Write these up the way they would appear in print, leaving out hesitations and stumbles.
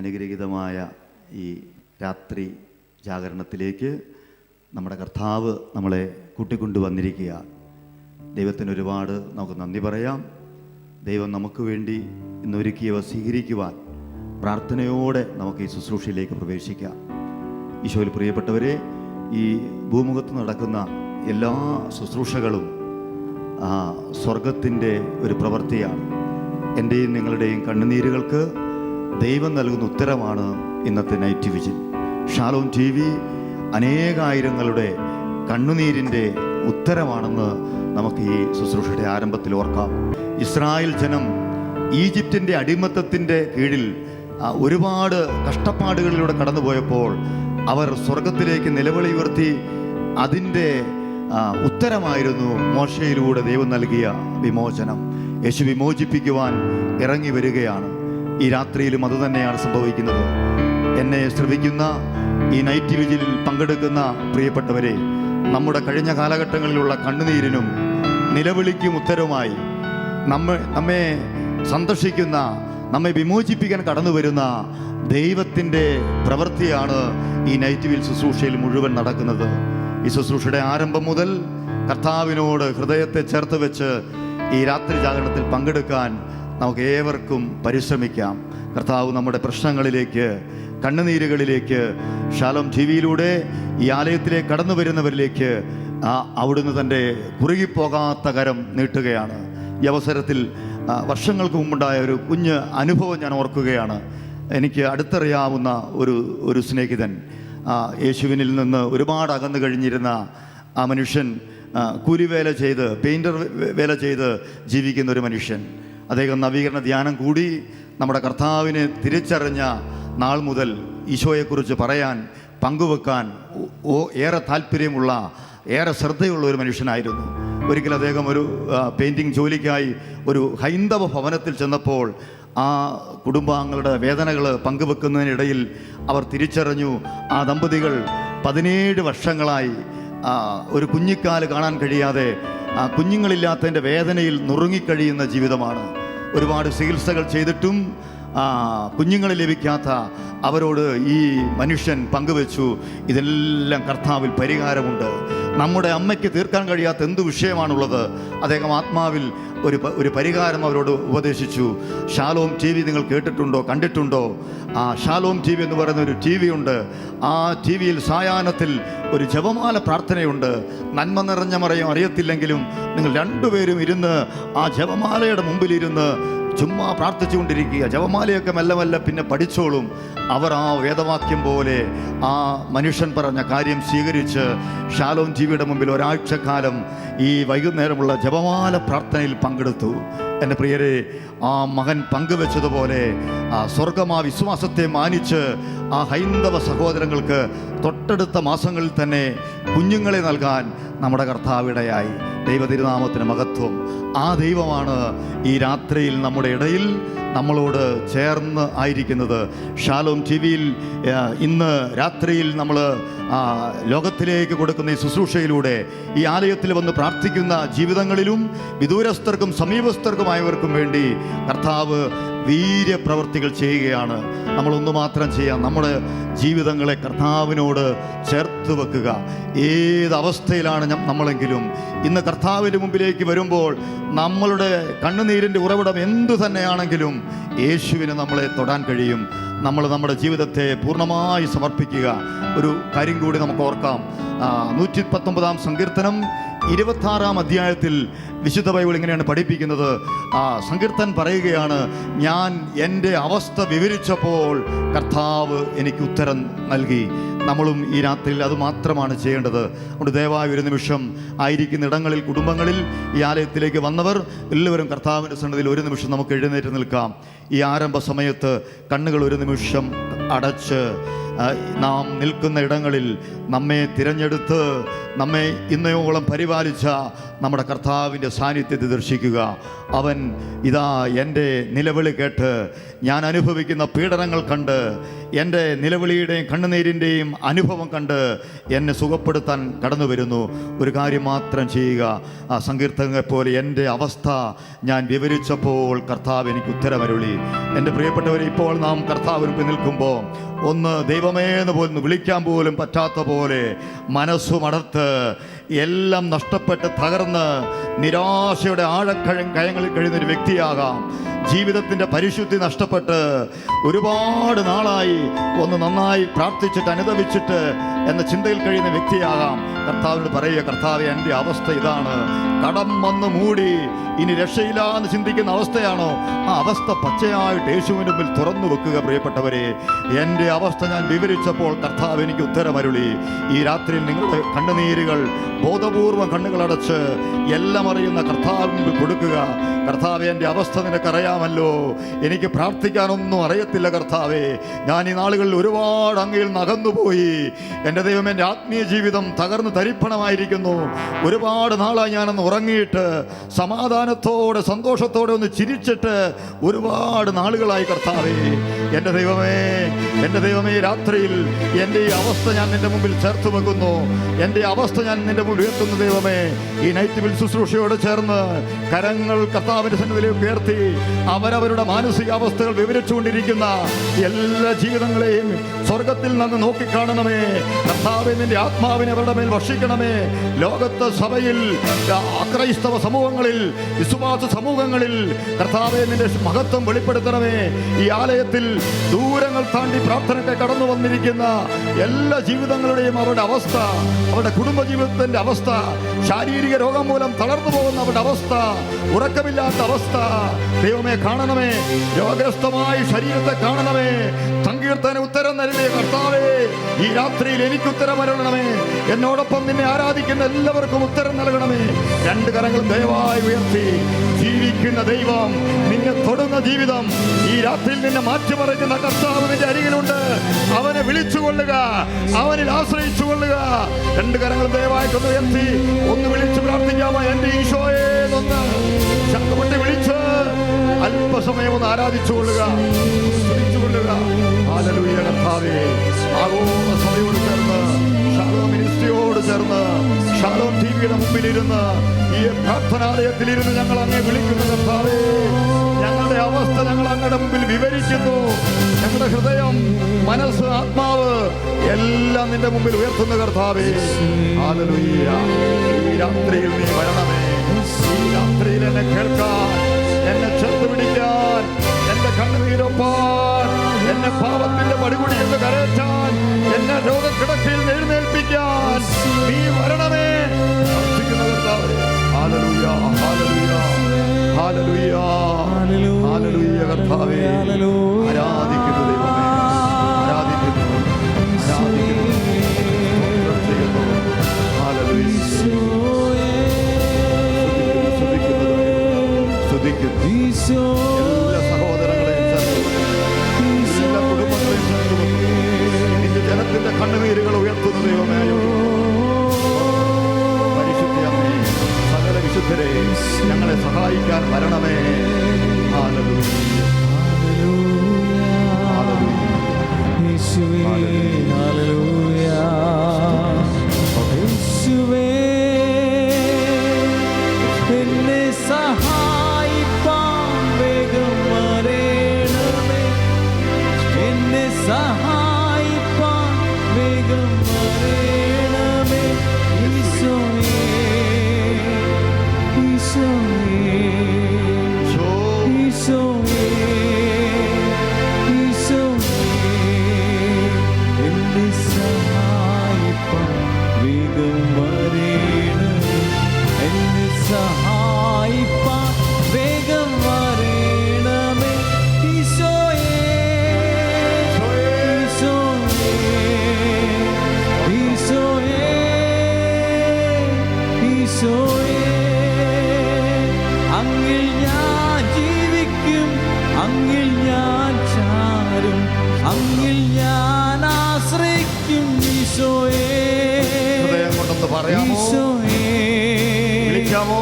അനുഗ്രഹീതമായ ഈ രാത്രി ജാഗരണത്തിലേക്ക് നമ്മുടെ കർത്താവ് നമ്മളെ കൂട്ടിക്കൊണ്ടുവന്നിരിക്കുക. ദൈവത്തിന് ഒരുപാട് നമുക്ക് നന്ദി പറയാം. ദൈവം നമുക്ക് വേണ്ടി ഇന്നൊരുക്കിയവ സ്വീകരിക്കുവാൻ പ്രാർത്ഥനയോടെ നമുക്ക് ഈ ശുശ്രൂഷയിലേക്ക് പ്രവേശിക്കാം. ഈശോയിൽ പ്രിയപ്പെട്ടവരെ, ഈ ഭൂമുഖത്ത് നടക്കുന്ന എല്ലാ ശുശ്രൂഷകളും സ്വർഗത്തിൻ്റെ ഒരു പ്രവൃത്തിയാണ്. എൻ്റെയും നിങ്ങളുടെയും കണ്ണുനീരുകൾക്ക് ദൈവം നൽകുന്ന ഉത്തരമാണ് ഇന്നത്തെ നൈറ്റ് വിജിൽ. ഷാലോം TV അനേകായിരങ്ങളുടെ കണ്ണുനീരിൻ്റെ ഉത്തരമാണെന്ന് നമുക്ക് ഈ ശുശ്രൂഷയുടെ ആരംഭത്തിൽ ഓർക്കാം. ഇസ്രായേൽ ജനം ഈജിപ്തിൻ്റെ അടിമത്തത്തിൻ്റെ കീഴിൽ ഒരുപാട് കഷ്ടപ്പാടുകളിലൂടെ കടന്നുപോയപ്പോൾ അവർ സ്വർഗത്തിലേക്ക് നിലവിളി ഉയർത്തി. അതിൻ്റെ ഉത്തരമായിരുന്നു മോശയിലൂടെ ദൈവം നൽകിയ വിമോചനം. യേശു വിമോചിപ്പിക്കുവാൻ ഇറങ്ങി വരികയാണ്. ഈ രാത്രിയിലും അതുതന്നെയാണ് സംഭവിക്കുന്നത്. എന്നെ ശ്രവിക്കുന്ന ഈ നൈറ്റ് വിജിലിൽ പങ്കെടുക്കുന്ന പ്രിയപ്പെട്ടവരെ, നമ്മുടെ കഴിഞ്ഞ കാലഘട്ടങ്ങളിലുള്ള കണ്ണുനീരിനും നിലവിളിക്കും ഉത്തരവുമായി നമ്മെ സന്ദർശിക്കുന്ന, നമ്മെ വിമോചിപ്പിക്കാൻ കടന്നു വരുന്ന ദൈവത്തിൻ്റെ പ്രവൃത്തിയാണ് ഈ നൈറ്റ് വിജിൽ ശുശ്രൂഷയിൽ മുഴുവൻ നടക്കുന്നത്. ഈ ശുശ്രൂഷയുടെ ആരംഭം മുതൽ കർത്താവിനോട് ഹൃദയത്തെ ചേർത്ത് വെച്ച് ഈ രാത്രി ജാഗരണത്തിൽ പങ്കെടുക്കാൻ നമുക്ക് ഏവർക്കും പരിശ്രമിക്കാം. കർത്താവ് നമ്മുടെ പ്രശ്നങ്ങളിലേക്ക്, കണ്ണുനീരുകളിലേക്ക്, ഷാലോം TVയിലൂടെ ഈ ആലയത്തിലേക്ക് കടന്നു വരുന്നവരിലേക്ക് അവിടുന്ന് തൻ്റെ കുറുകിപ്പോകാത്ത കരം നീട്ടുകയാണ്. ഈ അവസരത്തിൽ വർഷങ്ങൾക്ക് മുമ്പുണ്ടായ ഒരു കുഞ്ഞ് അനുഭവം ഞാൻ ഓർക്കുകയാണ്. എനിക്ക് അടുത്തറിയാവുന്ന ഒരു സ്നേഹിതൻ, യേശുവിനിൽ നിന്ന് ഒരുപാട് അകന്നു കഴിഞ്ഞിരുന്ന ആ മനുഷ്യൻ, കൂലിവേല ചെയ്ത്, പെയിൻറ്റർ വേല ചെയ്ത് ജീവിക്കുന്ന ഒരു മനുഷ്യൻ. അദ്ദേഹം നവീകരണ ധ്യാനം കൂടി നമ്മുടെ കർത്താവിനെ തിരിച്ചറിഞ്ഞ നാൾ മുതൽ ഈശോയെക്കുറിച്ച് പറയാൻ, പങ്കുവെക്കാൻ ഏറെ താല്പര്യമുള്ള, ഏറെ ശ്രദ്ധയുള്ള ഒരു മനുഷ്യനായിരുന്നു. ഒരിക്കൽ അദ്ദേഹം ഒരു പെയിൻറ്റിങ് ജോലിക്കായി ഒരു ഹൈന്ദവ ഭവനത്തിൽ ചെന്നപ്പോൾ ആ കുടുംബാംഗങ്ങളുടെ വേദനകൾ പങ്കുവെക്കുന്നതിനിടയിൽ അവർ തിരിച്ചറിഞ്ഞു, ആ ദമ്പതികൾ 17 വർഷങ്ങളായി ഒരു കുഞ്ഞിക്കാല് കാണാൻ കഴിയാതെ കുഞ്ഞുങ്ങളില്ലാത്തതിൻ്റെ വേദനയിൽ നുറുങ്ങിക്കഴിയുന്ന ജീവിതമാണ്. ഒരുപാട് ചികിത്സകൾ ചെയ്തിട്ടും കുഞ്ഞുങ്ങളെ ലഭിക്കാത്ത അവരോട് ഈ മനുഷ്യൻ പങ്കുവെച്ചു, ഇതെല്ലാം കർത്താവിൽ പരിഹാരമുണ്ട്. നമ്മുടെ അമ്മയ്ക്ക് തീർക്കാൻ കഴിയാത്ത എന്ത് വിഷയമാണുള്ളത്? അദ്ദേഹം ആത്മാവിൽ ഒരു പരിഹാരം അവരോട് ഉപദേശിച്ചു. ഷാലോം TV നിങ്ങൾ കേട്ടിട്ടുണ്ടോ, കണ്ടിട്ടുണ്ടോ? ഷാലോം TV എന്ന് പറയുന്ന ഒരു TV ഉണ്ട്. ആ TVയിൽ സായാഹ്നത്തിൽ ഒരു ജപമാല പ്രാർത്ഥനയുണ്ട്. നന്മ നിറഞ്ഞ മറിയം അറിയത്തില്ലെങ്കിലും നിങ്ങൾ രണ്ടുപേരും ഇരുന്ന് ആ ജപമാലയുടെ മുമ്പിലിരുന്ന് ചുമ്മാ പ്രാർത്ഥിച്ചുകൊണ്ടിരിക്കുക. ജപമാലയൊക്കെ മെല്ലെ മെല്ലെ പിന്നെ പഠിച്ചോളും. അവർ ആ വേദവാക്യം പോലെ ആ മനുഷ്യൻ പറഞ്ഞ കാര്യം സ്വീകരിച്ച് ഷാലോം TVയുടെ മുമ്പിൽ ഒരാഴ്ചക്കാലം ഈ വൈകുന്നേരമുള്ള ജപമാല പ്രാർത്ഥനയിൽ പങ്കെടുത്തു. എൻ്റെ പ്രിയരെ, ആ മകൻ പങ്കുവെച്ചതുപോലെ സ്വർഗം ആ വിശ്വാസത്തെ മാനിച്ച് ആ ഹൈന്ദവ സഹോദരങ്ങൾക്ക് തൊട്ടടുത്ത മാസങ്ങളിൽ തന്നെ കുഞ്ഞുങ്ങളെ നൽകാൻ നമ്മുടെ കർത്താവിടയായി. ദൈവതിരുനാമത്തിന് മഹത്വം. ആ ദൈവമാണ് ഈ രാത്രിയിൽ നമ്മുടെ ഇടയിൽ നമ്മളോട് ചേർന്ന് ആയിരിക്കുന്നത്. ഷാലോം TVയിൽ ഇന്ന് രാത്രിയിൽ നമ്മൾ ലോകത്തിലേക്ക് കൊടുക്കുന്ന ഈ ശുശ്രൂഷയിലൂടെ ഈ ആലയത്തിൽ വന്ന് പ്രാർത്ഥിക്കുന്ന ജീവിതങ്ങളിലും വിദൂരസ്ഥർക്കും സമീപസ്ഥർക്കുമായവർക്കും വേണ്ടി കർത്താവ് വീര്യപ്രവർത്തികൾ ചെയ്യുകയാണ്. നമ്മളൊന്നു മാത്രം ചെയ്യാം, നമ്മുടെ ജീവിതങ്ങളെ കർത്താവിനോട് ചേർത്ത് വെക്കുക. ഏതവസ്ഥയിലാണ് നമ്മളെങ്കിലും ഇന്ന് കർത്താവിൻ്റെ മുമ്പിലേക്ക് വരുമ്പോൾ നമ്മളുടെ കണ്ണുനീരിൻ്റെ ഉറവിടം എന്തു തന്നെയാണെങ്കിലും യേശുവിന് നമ്മളെ തൊടാൻ കഴിയും. നമ്മൾ നമ്മുടെ ജീവിതത്തെ പൂർണ്ണമായി സമർപ്പിക്കുക. ഒരു കാര്യം കൂടി നമുക്ക് ഓർക്കാം. 119-ാം സങ്കീർത്തനം 26-ാം അധ്യായത്തിൽ വിശുദ്ധ ബൈബിൾ ഇങ്ങനെയാണ് പഠിപ്പിക്കുന്നത്. സങ്കീർത്തൻ പറയുകയാണ്, ഞാൻ എൻ്റെ അവസ്ഥ വിവരിച്ചപ്പോൾ കർത്താവ് എനിക്ക് ഉത്തരം നൽകി. നമ്മളും ഈ രാത്രിയിൽ അത് മാത്രമാണ് ചെയ്യേണ്ടത്. അതുകൊണ്ട് ദയവായി ഒരു നിമിഷം ആയിരിക്കുന്ന ഇടങ്ങളിൽ, കുടുംബങ്ങളിൽ, ഈ ആലയത്തിലേക്ക് വന്നവർ എല്ലാവരും കർത്താവിൻ്റെ സന്നിധിയിൽ ഒരു നിമിഷം നമുക്ക് എഴുന്നേറ്റ് നിൽക്കാം. ഈ ആരംഭ സമയത്ത് കണ്ണുകൾ ഒരു നിമിഷം അടച്ച് നാം നിൽക്കുന്ന ഇടങ്ങളിൽ നമ്മെ തിരഞ്ഞെടുത്ത് നമ്മെ ഇന്നയോളം പരിപാലിച്ച നമ്മുടെ കർത്താവിൻ്റെ സാന്നിധ്യത്തെ ദർശിക്കുക. അവൻ ഇതാ എൻ്റെ നിലവിളി കേട്ട്, ഞാൻ അനുഭവിക്കുന്ന പീഡനങ്ങൾ കണ്ട്, എൻ്റെ നിലവിളിയുടെയും കണ്ണുനീരിൻ്റെയും അനുഭവം കണ്ട് എന്നെ സുഖപ്പെടുത്താൻ കടന്നു വരുന്നു. ഒരു കാര്യം മാത്രം ചെയ്യുക. ആ സങ്കീർത്തകനെപ്പോലെ എൻ്റെ അവസ്ഥ ഞാൻ വിവരിച്ചപ്പോൾ കർത്താവ് എനിക്ക് ഉത്തരമരുളി. എൻ്റെ പ്രിയപ്പെട്ടവരെ, ഇപ്പോൾ നാം കർത്താവിന് നിൽക്കുമ്പോൾ ഒന്ന് ദൈവമേ എന്ന് പോലും വിളിക്കാൻ പോലും പറ്റാത്ത പോലെ മനസ്സുമടർത്ത് എല്ലാം നഷ്ടപ്പെട്ട് തകർന്ന് നിരാശയുടെ കയങ്ങളിൽ കഴിയുന്നൊരു വ്യക്തിയാകാം. ജീവിതത്തിൻ്റെ പരിശുദ്ധി നഷ്ടപ്പെട്ട് ഒരുപാട് നാളായി ഒന്ന് നന്നായി പ്രാർത്ഥിച്ചിട്ട് അനുദപിച്ചിട്ട് എന്ന ചിന്തയിൽ കഴിയുന്ന വ്യക്തിയാകാം. കർത്താവിനോട് പറയുക, കർത്താവേ, എൻ്റെ അവസ്ഥ ഇതാണ്. കടം വന്ന് മൂടി ഇനി രക്ഷയില്ല എന്ന് ചിന്തിക്കുന്ന അവസ്ഥയാണോ? ആ അവസ്ഥ പച്ചയായിട്ട് യേശുവിന് മുമ്പിൽ തുറന്നു വെക്കുക. പ്രിയപ്പെട്ടവരെ, എൻ്റെ അവസ്ഥ ഞാൻ വിവരിച്ചപ്പോൾ കർത്താവ് എനിക്ക് ഉത്തരമരുളി. ഈ രാത്രിയിൽ നിങ്ങളുടെ കണ്ണുനീരുകൾ ബോധപൂർവം കണ്ണുകളടച്ച് എല്ലാം അറിയുന്ന കർത്താവിന് മുമ്പിൽ കൊടുക്കുക. കർത്താവെ, എൻ്റെ അവസ്ഥ നിനക്കറിയാമല്ലോ. എനിക്ക് പ്രാർത്ഥിക്കാനൊന്നും അറിയത്തില്ല കർത്താവേ. ഞാൻ ഈ നാളുകളിൽ ഒരുപാട് അങ്ങയിൽ നിന്ന് അകന്നുപോയി. എൻ്റെ ദൈവം, എൻ്റെ ആത്മീയ ജീവിതം തകർന്ന് തരിപ്പണമായിരിക്കുന്നു. ഒരുപാട് നാളായി ഞാനൊന്ന് ഉറങ്ങിയിട്ട് സമാധാനത്തോടെ സന്തോഷത്തോടെ ഒന്ന് ചിരിച്ചിട്ട് ഒരുപാട് നാളുകളായി കർത്താവേ. എൻ്റെ ദൈവമേ, രാത്രിയിൽ എൻ്റെ ഈ അവസ്ഥ ഞാൻ നിൻ്റെ മുമ്പിൽ ചേർത്ത് വെക്കുന്നു. എൻ്റെ അവസ്ഥ ഞാൻ നിൻ്റെ മുമ്പിൽ ഉയർത്തുന്നു ദൈവമേ. ഈ നൈറ്റ് വിൽ ശുശ്രൂഷയോട് ചേർന്ന് കരങ്ങൾ കർത്താവിൻ്റെ സന്നിധിയിലേക്ക് ഉയർത്തി അവരവരുടെ മാനസികാവസ്ഥകൾ വിവരിച്ചുകൊണ്ടിരിക്കുന്ന എല്ലാ ജീവിതങ്ങളെയും സ്വർഗത്തിൽ നിന്ന് നോക്കിക്കാണണമേ. കർത്താവേ, നിന്റെ ആത്മാവിനെ അവരുടെ മേൽ വർഷിക്കണമേ. ലോകത്തെ സഭയിൽ, അക്രൈസ്തവ സമൂഹങ്ങളിൽ, വിശ്വാസ സമൂഹങ്ങളിൽ കർത്താവേ, നിന്റെ മഹത്വം വെളിപ്പെടുത്തണമേ. ഈ ആലയത്തിൽ ദൂരങ്ങൾ താണ്ടി പ്രാർത്ഥനയ്ക്ക് കടന്നു വന്നിരിക്കുന്ന എല്ലാ ജീവിതങ്ങളുടെയും അവരുടെ അവസ്ഥ, അവരുടെ കുടുംബ ജീവിതത്തിന്റെ അവസ്ഥ, ശാരീരിക രോഗം മൂലം തളർന്നു പോകുന്ന അവരുടെ അവസ്ഥ, ഉറക്കമില്ലാത്ത അവസ്ഥ ദൈവമേ കാണണമേ. രോഗഗ്രസ്തമായ ശരീരത്തെ കാണണമേ. സങ്കീർത്തന ഉത്തരം നൽകിയ കർത്താവേ, ഈ രാത്രിയിൽ എനിക്ക് ഉത്തരം അരുളണമേ. എന്നോടൊപ്പം നിന്നെ ആരാധിക്കുന്ന എല്ലാവർക്കും ഉത്തരം നൽകണമേ. രണ്ട് കരങ്ങൾ ദയവായി ഉയർത്തി, ജീവിക്കുന്ന ദൈവം, നിന്നെ തൊടുന്ന ജീവിതം, ഈ രാത്രിയിൽ നിന്നെ മാറ്റിമറിക്കുന്ന കർത്താവ് നിന്റെ അരികിലുണ്ട്. അവനെ വിളിച്ചുകൊള്ളുക, അവനിൽ ആശ്രയിച്ചുകൊള്ളുക. രണ്ട് കരങ്ങൾ ദയവായിട്ടൊന്ന് ഉയർത്തി ഒന്ന് വിളിച്ചു പ്രാർത്ഥിക്കാമോ? എൻ്റെ ഈശോയെ ഒന്ന് ശബ്ദപ്പെട്ട് വിളിച്ച് അല്പസമയം ഒന്ന് ആരാധിച്ചുകൊള്ളുക, സ്തുതിച്ചുകൊള്ളുക. ഹല്ലേലൂയ കർത്താവേ. ആഗോള സഭയോട് ചേർന്ന്, ഷാലോം മിനിസ്ട്രിയോട് ചേർന്ന്, ഷാലോം ടിവിയുടെ മുമ്പിലിരുന്ന്, ഈ പ്രാർത്ഥനാലയത്തിലിരുന്ന് ഞങ്ങൾ അങ്ങേ വിളിക്കുന്നു കർത്താവേ. ഞങ്ങളുടെ അവസ്ഥ ഞങ്ങൾ അങ്ങയുടെ മുമ്പിൽ വിവരിക്കുന്നു. ഞങ്ങളുടെ ഹൃദയം, മനസ്സ്, ആത്മാവ് എല്ലാം നിന്റെ മുമ്പിൽ ഉയർത്തുന്ന കർത്താവേ. ഹല്ലേലൂയ. ഈ രാത്രിയിൽ നീ വരണമേ. ഈ രാത്രിയിൽ എന്നെ കേൾക്കാൻ, എന്നെ ചേർത്ത് പിടിക്കാൻ, എന്റെ കണ്ണുനീരൊപ്പാൻ, എന്നെ പാപത്തിന്റെ പടികുടിയിൽ നിന്ന് കരയറ്റാൻ, എന്നെ രോഗക്കിടക്കയിൽ എഴുന്നേൽപ്പിക്കാൻ നീ വരണമേ. ഹല്ലേലൂയ, ഹല്ലേലൂയ, ഹല്ലേലൂയ, ഹല്ലേലൂയ കർത്താവേ. ആരാധിക്കുന്നു ദൈവമേ, ആരാധിക്കുന്നു, ആരാധിക്കുന്നു, ഹല്ലേലൂയ. സ്തുതിക്കുന്നു എല്ലാ സഹോദരങ്ങളെയും ചേർത്ത്, എല്ലാ കുടുംബങ്ങളെയും ചേർത്ത് നിന്റെ ജനത്തിന്റെ കണ്ണുനീരുകൾ ഉയർത്തുന്ന ദൈവമേ. പരിശുദ്ധ അമ്മേ, സകല വിശുദ്ധരെ ഞങ്ങളെ സഹായിക്കാൻ വരണമേ. ഹല്ലേലൂയ, അങ്ങിൽ ഞാൻ ചാരും, അങ്ങിൽ ഞാൻ ആശ്രയിക്കും. പറയാമോ? വിളിക്കാമോ?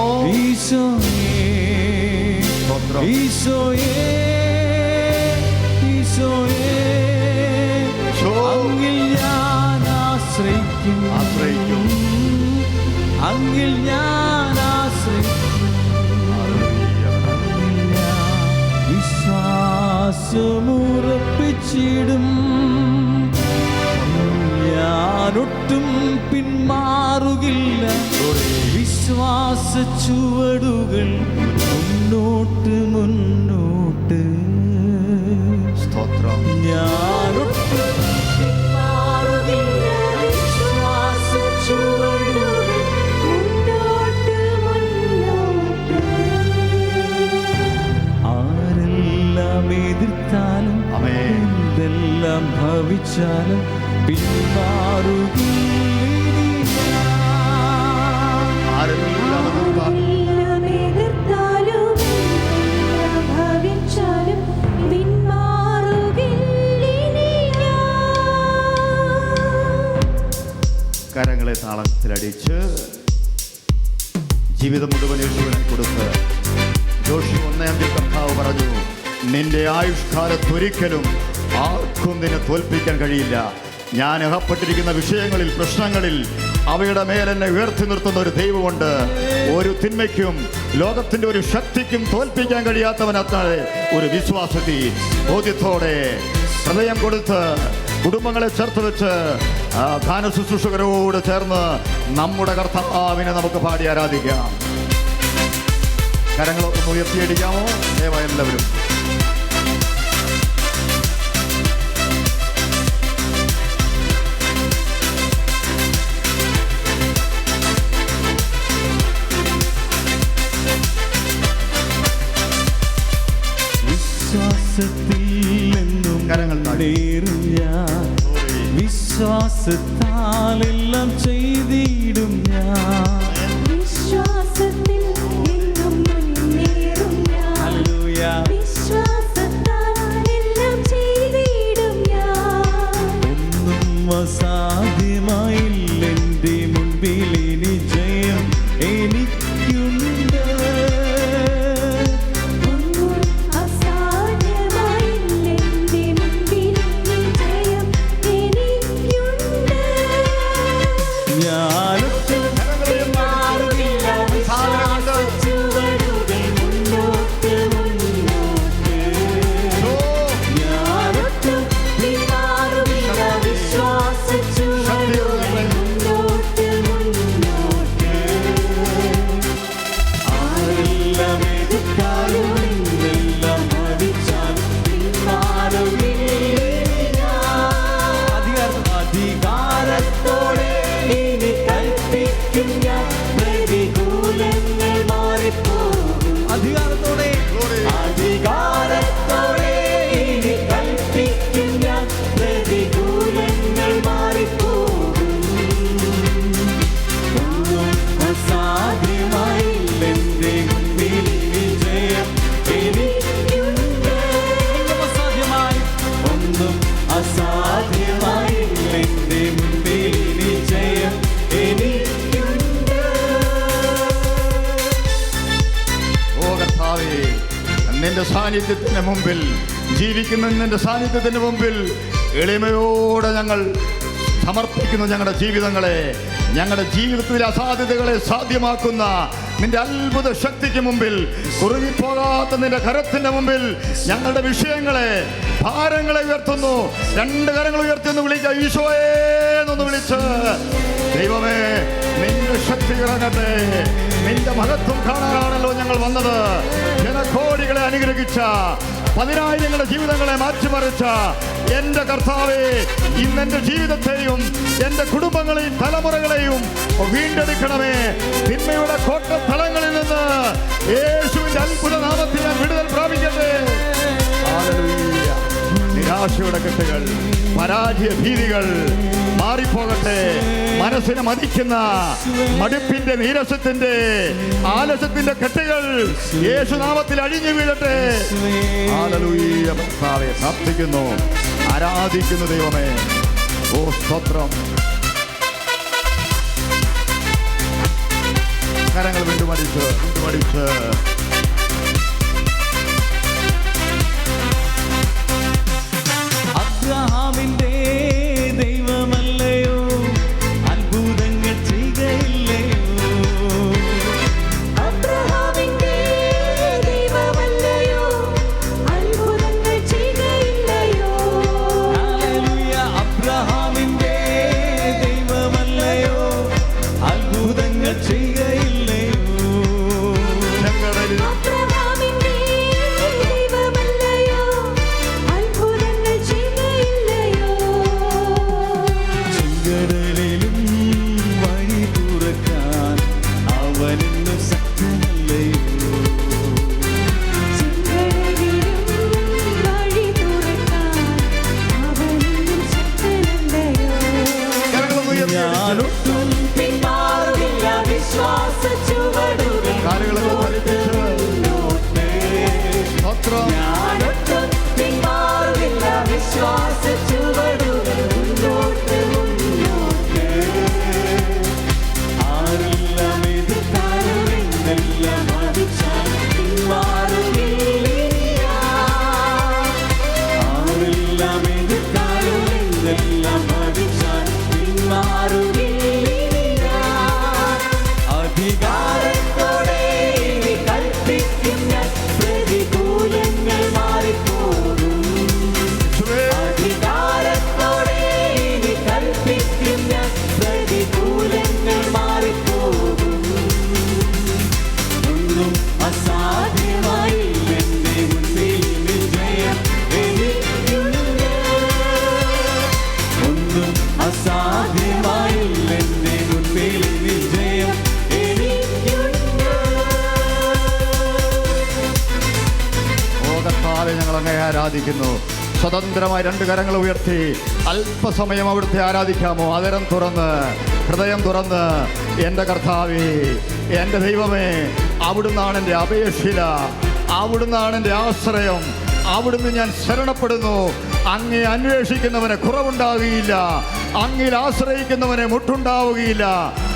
അങ്ങിൽ ഞാൻ ആശ്രയിക്കും, അങ്ങിൽ ഞാൻ വിശ്വാസമുറപ്പിച്ചിടും, ഞാനൊട്ടും പിന്മാറുകില്ല. വിശ്വാസ ചുവടുകൾ മുന്നോട്ട് മുന്നോട്ട്. സ്തോത്രം. ഞാനൊട്ടും പിന്മാറുകില്ല. വിശ്വാസ ചുവടുകൾ മുന്നോട്ട് മുന്നോട്ട്. ആരെല്ലാം എതിർത്താലും എന്തെല്ലാം ഭവിച്ചാലും പിന്മാറുകില്ല. കരങ്ങളെ താളത്തിലടിച്ച് ജീവിതം മുഴുവൻ യേശുവിനെ കൊടുത്ത് ജോഷി 1:5 കർത്താവ് പറഞ്ഞു, നിന്റെ ആയുഷ്കാലത്തൊരിക്കലും ആർക്കും നിന്നെ തോൽപ്പിക്കാൻ കഴിയില്ല. ഞാൻ അകപ്പെട്ടിരിക്കുന്ന വിഷയങ്ങളിൽ, പ്രശ്നങ്ങളിൽ അവയുടെ മേലെന്നെ ഉയർത്തി നിർത്തുന്ന ഒരു ദൈവമുണ്ട്. ഒരു തിന്മയ്ക്കും ലോകത്തിന്റെ ഒരു ശക്തിക്കും തോൽപ്പിക്കാൻ കഴിയാത്തവനത്താണ് ഒരു വിശ്വാസത്തിൽ ബോധ്യത്തോടെ ഹൃദയം കൊടുത്ത് കുടുംബങ്ങളെ ചേർത്ത് വെച്ച് ഗാന ശുശ്രൂഷകരോട് ചേർന്ന് നമ്മുടെ കർത്താവിനെ നമുക്ക് പാടി ആരാധിക്കാം. കരങ്ങളൊക്കെ ഉയർത്തിയടിക്കാമോ? ദയവായി എല്ലാവരും. കരങ്ങൾ നേരും ഞാൻ, വിശ്വാസത്താലെല്ലാം ചെയ്തിടും ഞാൻ. വിശ്വാസത്തിൽ എന്നും മുന്നേറും ഞാൻ. വിശ്വാസത്താലെല്ലാം ചെയ്തിടും ഞാൻ. ഒന്നും അസാധ്യമായില്ല എൻ്റെ മുൻപിൽ, ഇനി ജയം എനിക്കുണ്ട്. നിന്റെ സാന്നിധ്യത്തിന് മുമ്പിൽ ജീവിക്കുന്ന നിന്റെ സാന്നിധ്യത്തിന് മുമ്പിൽ എളിമയോടെ ഞങ്ങൾ സമർപ്പിക്കുന്നു ഞങ്ങളുടെ ജീവിതങ്ങളെ. ഞങ്ങളുടെ ജീവിതത്തിലെ അസാധ്യതകളെ സാധ്യമാക്കുന്ന നിന്റെ അത്ഭുത ശക്തിക്ക് മുമ്പിൽ, കുറുകിപ്പോകാത്ത നിന്റെ കരത്തിന്റെ മുമ്പിൽ ഞങ്ങളുടെ വിഷയങ്ങളെ, ഭാരങ്ങളെ ഉയർത്തുന്നു. 2 കരങ്ങൾ ഉയർത്തിയൊന്ന് വിളിക്കുക, ഈശോയെ എന്നൊന്ന് വിളിച്ച്. ദൈവമേ, നിന്റെ ശക്തി ഇറങ്ങട്ടെ. നിന്റെ മഹത്വം കാണാനാണല്ലോ ഞങ്ങൾ വന്നത്. ജനകോടികളെ അനുഗ്രഹിച്ച, 10,000ങ്ങളുടെ ജീവിതങ്ങളെ മാറ്റിമറിച്ച എൻ്റെ കർത്താവേ, ഇന്ന് എൻ്റെ ജീവിതത്തെയും എൻ്റെ കുടുംബങ്ങളെയും തലമുറകളെയും വീണ്ടെടുക്കണമേ. തിന്മയുടെ കോട്ടത്തളങ്ങളിൽ നിന്ന് യേശുവിൻ്റെ അത്ഭുത നാമത്തിൽ ഞാൻ വിടുതൽ പ്രാപിക്കട്ടെ. ഹല്ലേലൂയ. നിരാശയുടെ കെട്ടുകൾ, പരാജയ ഭീതികൾ മാറിപ്പോകട്ടെ. മനസ്സിനെ മതിക്കുന്ന മടുപ്പിന്റെ, നീരസത്തിന്റെ, ആലസ്യത്തിന്റെ കെട്ടുകൾ യേശുനാമത്തിൽ അഴിഞ്ഞു വീഴട്ടെ. ഹല്ലേലൂയ. കർത്താവേ പ്രാർത്ഥിക്കുന്നു, ആരാധിക്കുന്നു ദൈവമേ. ഓ സ്തോത്രം. കരങ്ങൾ വീണ്ടും അടിച്ച് അബ്രഹാമിന്റെ ദൈവമല്ലയോ അത്ഭുതങ്ങൾ ചെയ്യുകയില്ലയോ? അബ്രഹാമിന്റെ ദൈവമല്ലയോ അത്ഭുതങ്ങൾ ചെയ്യുകയില്ലയോ? ഹല്ലേലൂയ. അബ്രഹാമിന്റെ ദൈവമല്ലയോ അത്ഭുതങ്ങൾ ചെയ്യുകയില്ലയോ? അബ്രഹാമിന്റെ ദൈവമല്ലയോ അത്ഭുതങ്ങൾ ചെയ്യുകയില്ലയോ? ചെങ്കടലിലും വഴി തുറക്കാൻ അവനെന്നും ശക്തനല്ലയോ? ചെങ്കടലിലും വഴി തുറക്കാൻ അവനെന്നും ശക്തനല്ലയോ? ഞാനൊട്ടും പിന്മാറുകില്ല വിശ്വാസ ചുവടുകൾ മുന്നോട്ട്. ഞാനൊട്ടും പിന്മാറുകില്ല വിശ്വാസ ചുവടുകൾ മുന്നോട്ട് മുന്നോട്ട്. ആരെല്ലാം എതിർത്താലും എന്നെല്ലാം മതിച്ചാൽ പിന്മാറുകില്ല ആരെല്ലാം എതിർത്താലും എന്നെല്ലാം മതിച്ചാൽ പിന്മാറുകില്ല. അധികാരത്തോടെ ഇനി കൽപ്പിക്കും ഞാൻ പ്രതികൂലങ്ങൾ മാറിപ്പോകും. അധികാരത്തോടെ ഇനി കൽപ്പിക്കും ഞാൻ പ്രതികൂലങ്ങൾ മാറിപ്പോകും. ഒന്നും അസാധ്യമായില്ല എന്റെ മുൻപിൽ വിജയം എനിക്കുണ്ട്. ഒന്നും അസാധ്യമായില്ല എന്റെ മുൻപിൽ വിജയം എനിക്കുണ്ട്. ഓ കർത്താവേ, ഞങ്ങൾ അങ്ങയെ ആരാധിക്കുന്നു. സ്വതന്ത്രമായി രണ്ട് കരങ്ങൾ ഉയർത്തി അല്പസമയം അവിടുത്തെ ആരാധിക്കാമോ? അതരം തുറന്ന്, ഹൃദയം തുറന്ന്, എൻ്റെ കർത്താവേ, എൻ്റെ ദൈവമേ, അവിടുന്നാണ് എൻ്റെ അഭയശില, അവിടുന്നാണ് എൻ്റെ ആശ്രയം, അവിടുന്ന് ഞാൻ ശരണപ്പെടുന്നു. അങ്ങേ അന്വേഷിക്കുന്നവന് കുറവുണ്ടാവുകയില്ല, അങ്ങിൽ ആശ്രയിക്കുന്നവനെ മുട്ടുണ്ടാവുകയില്ല.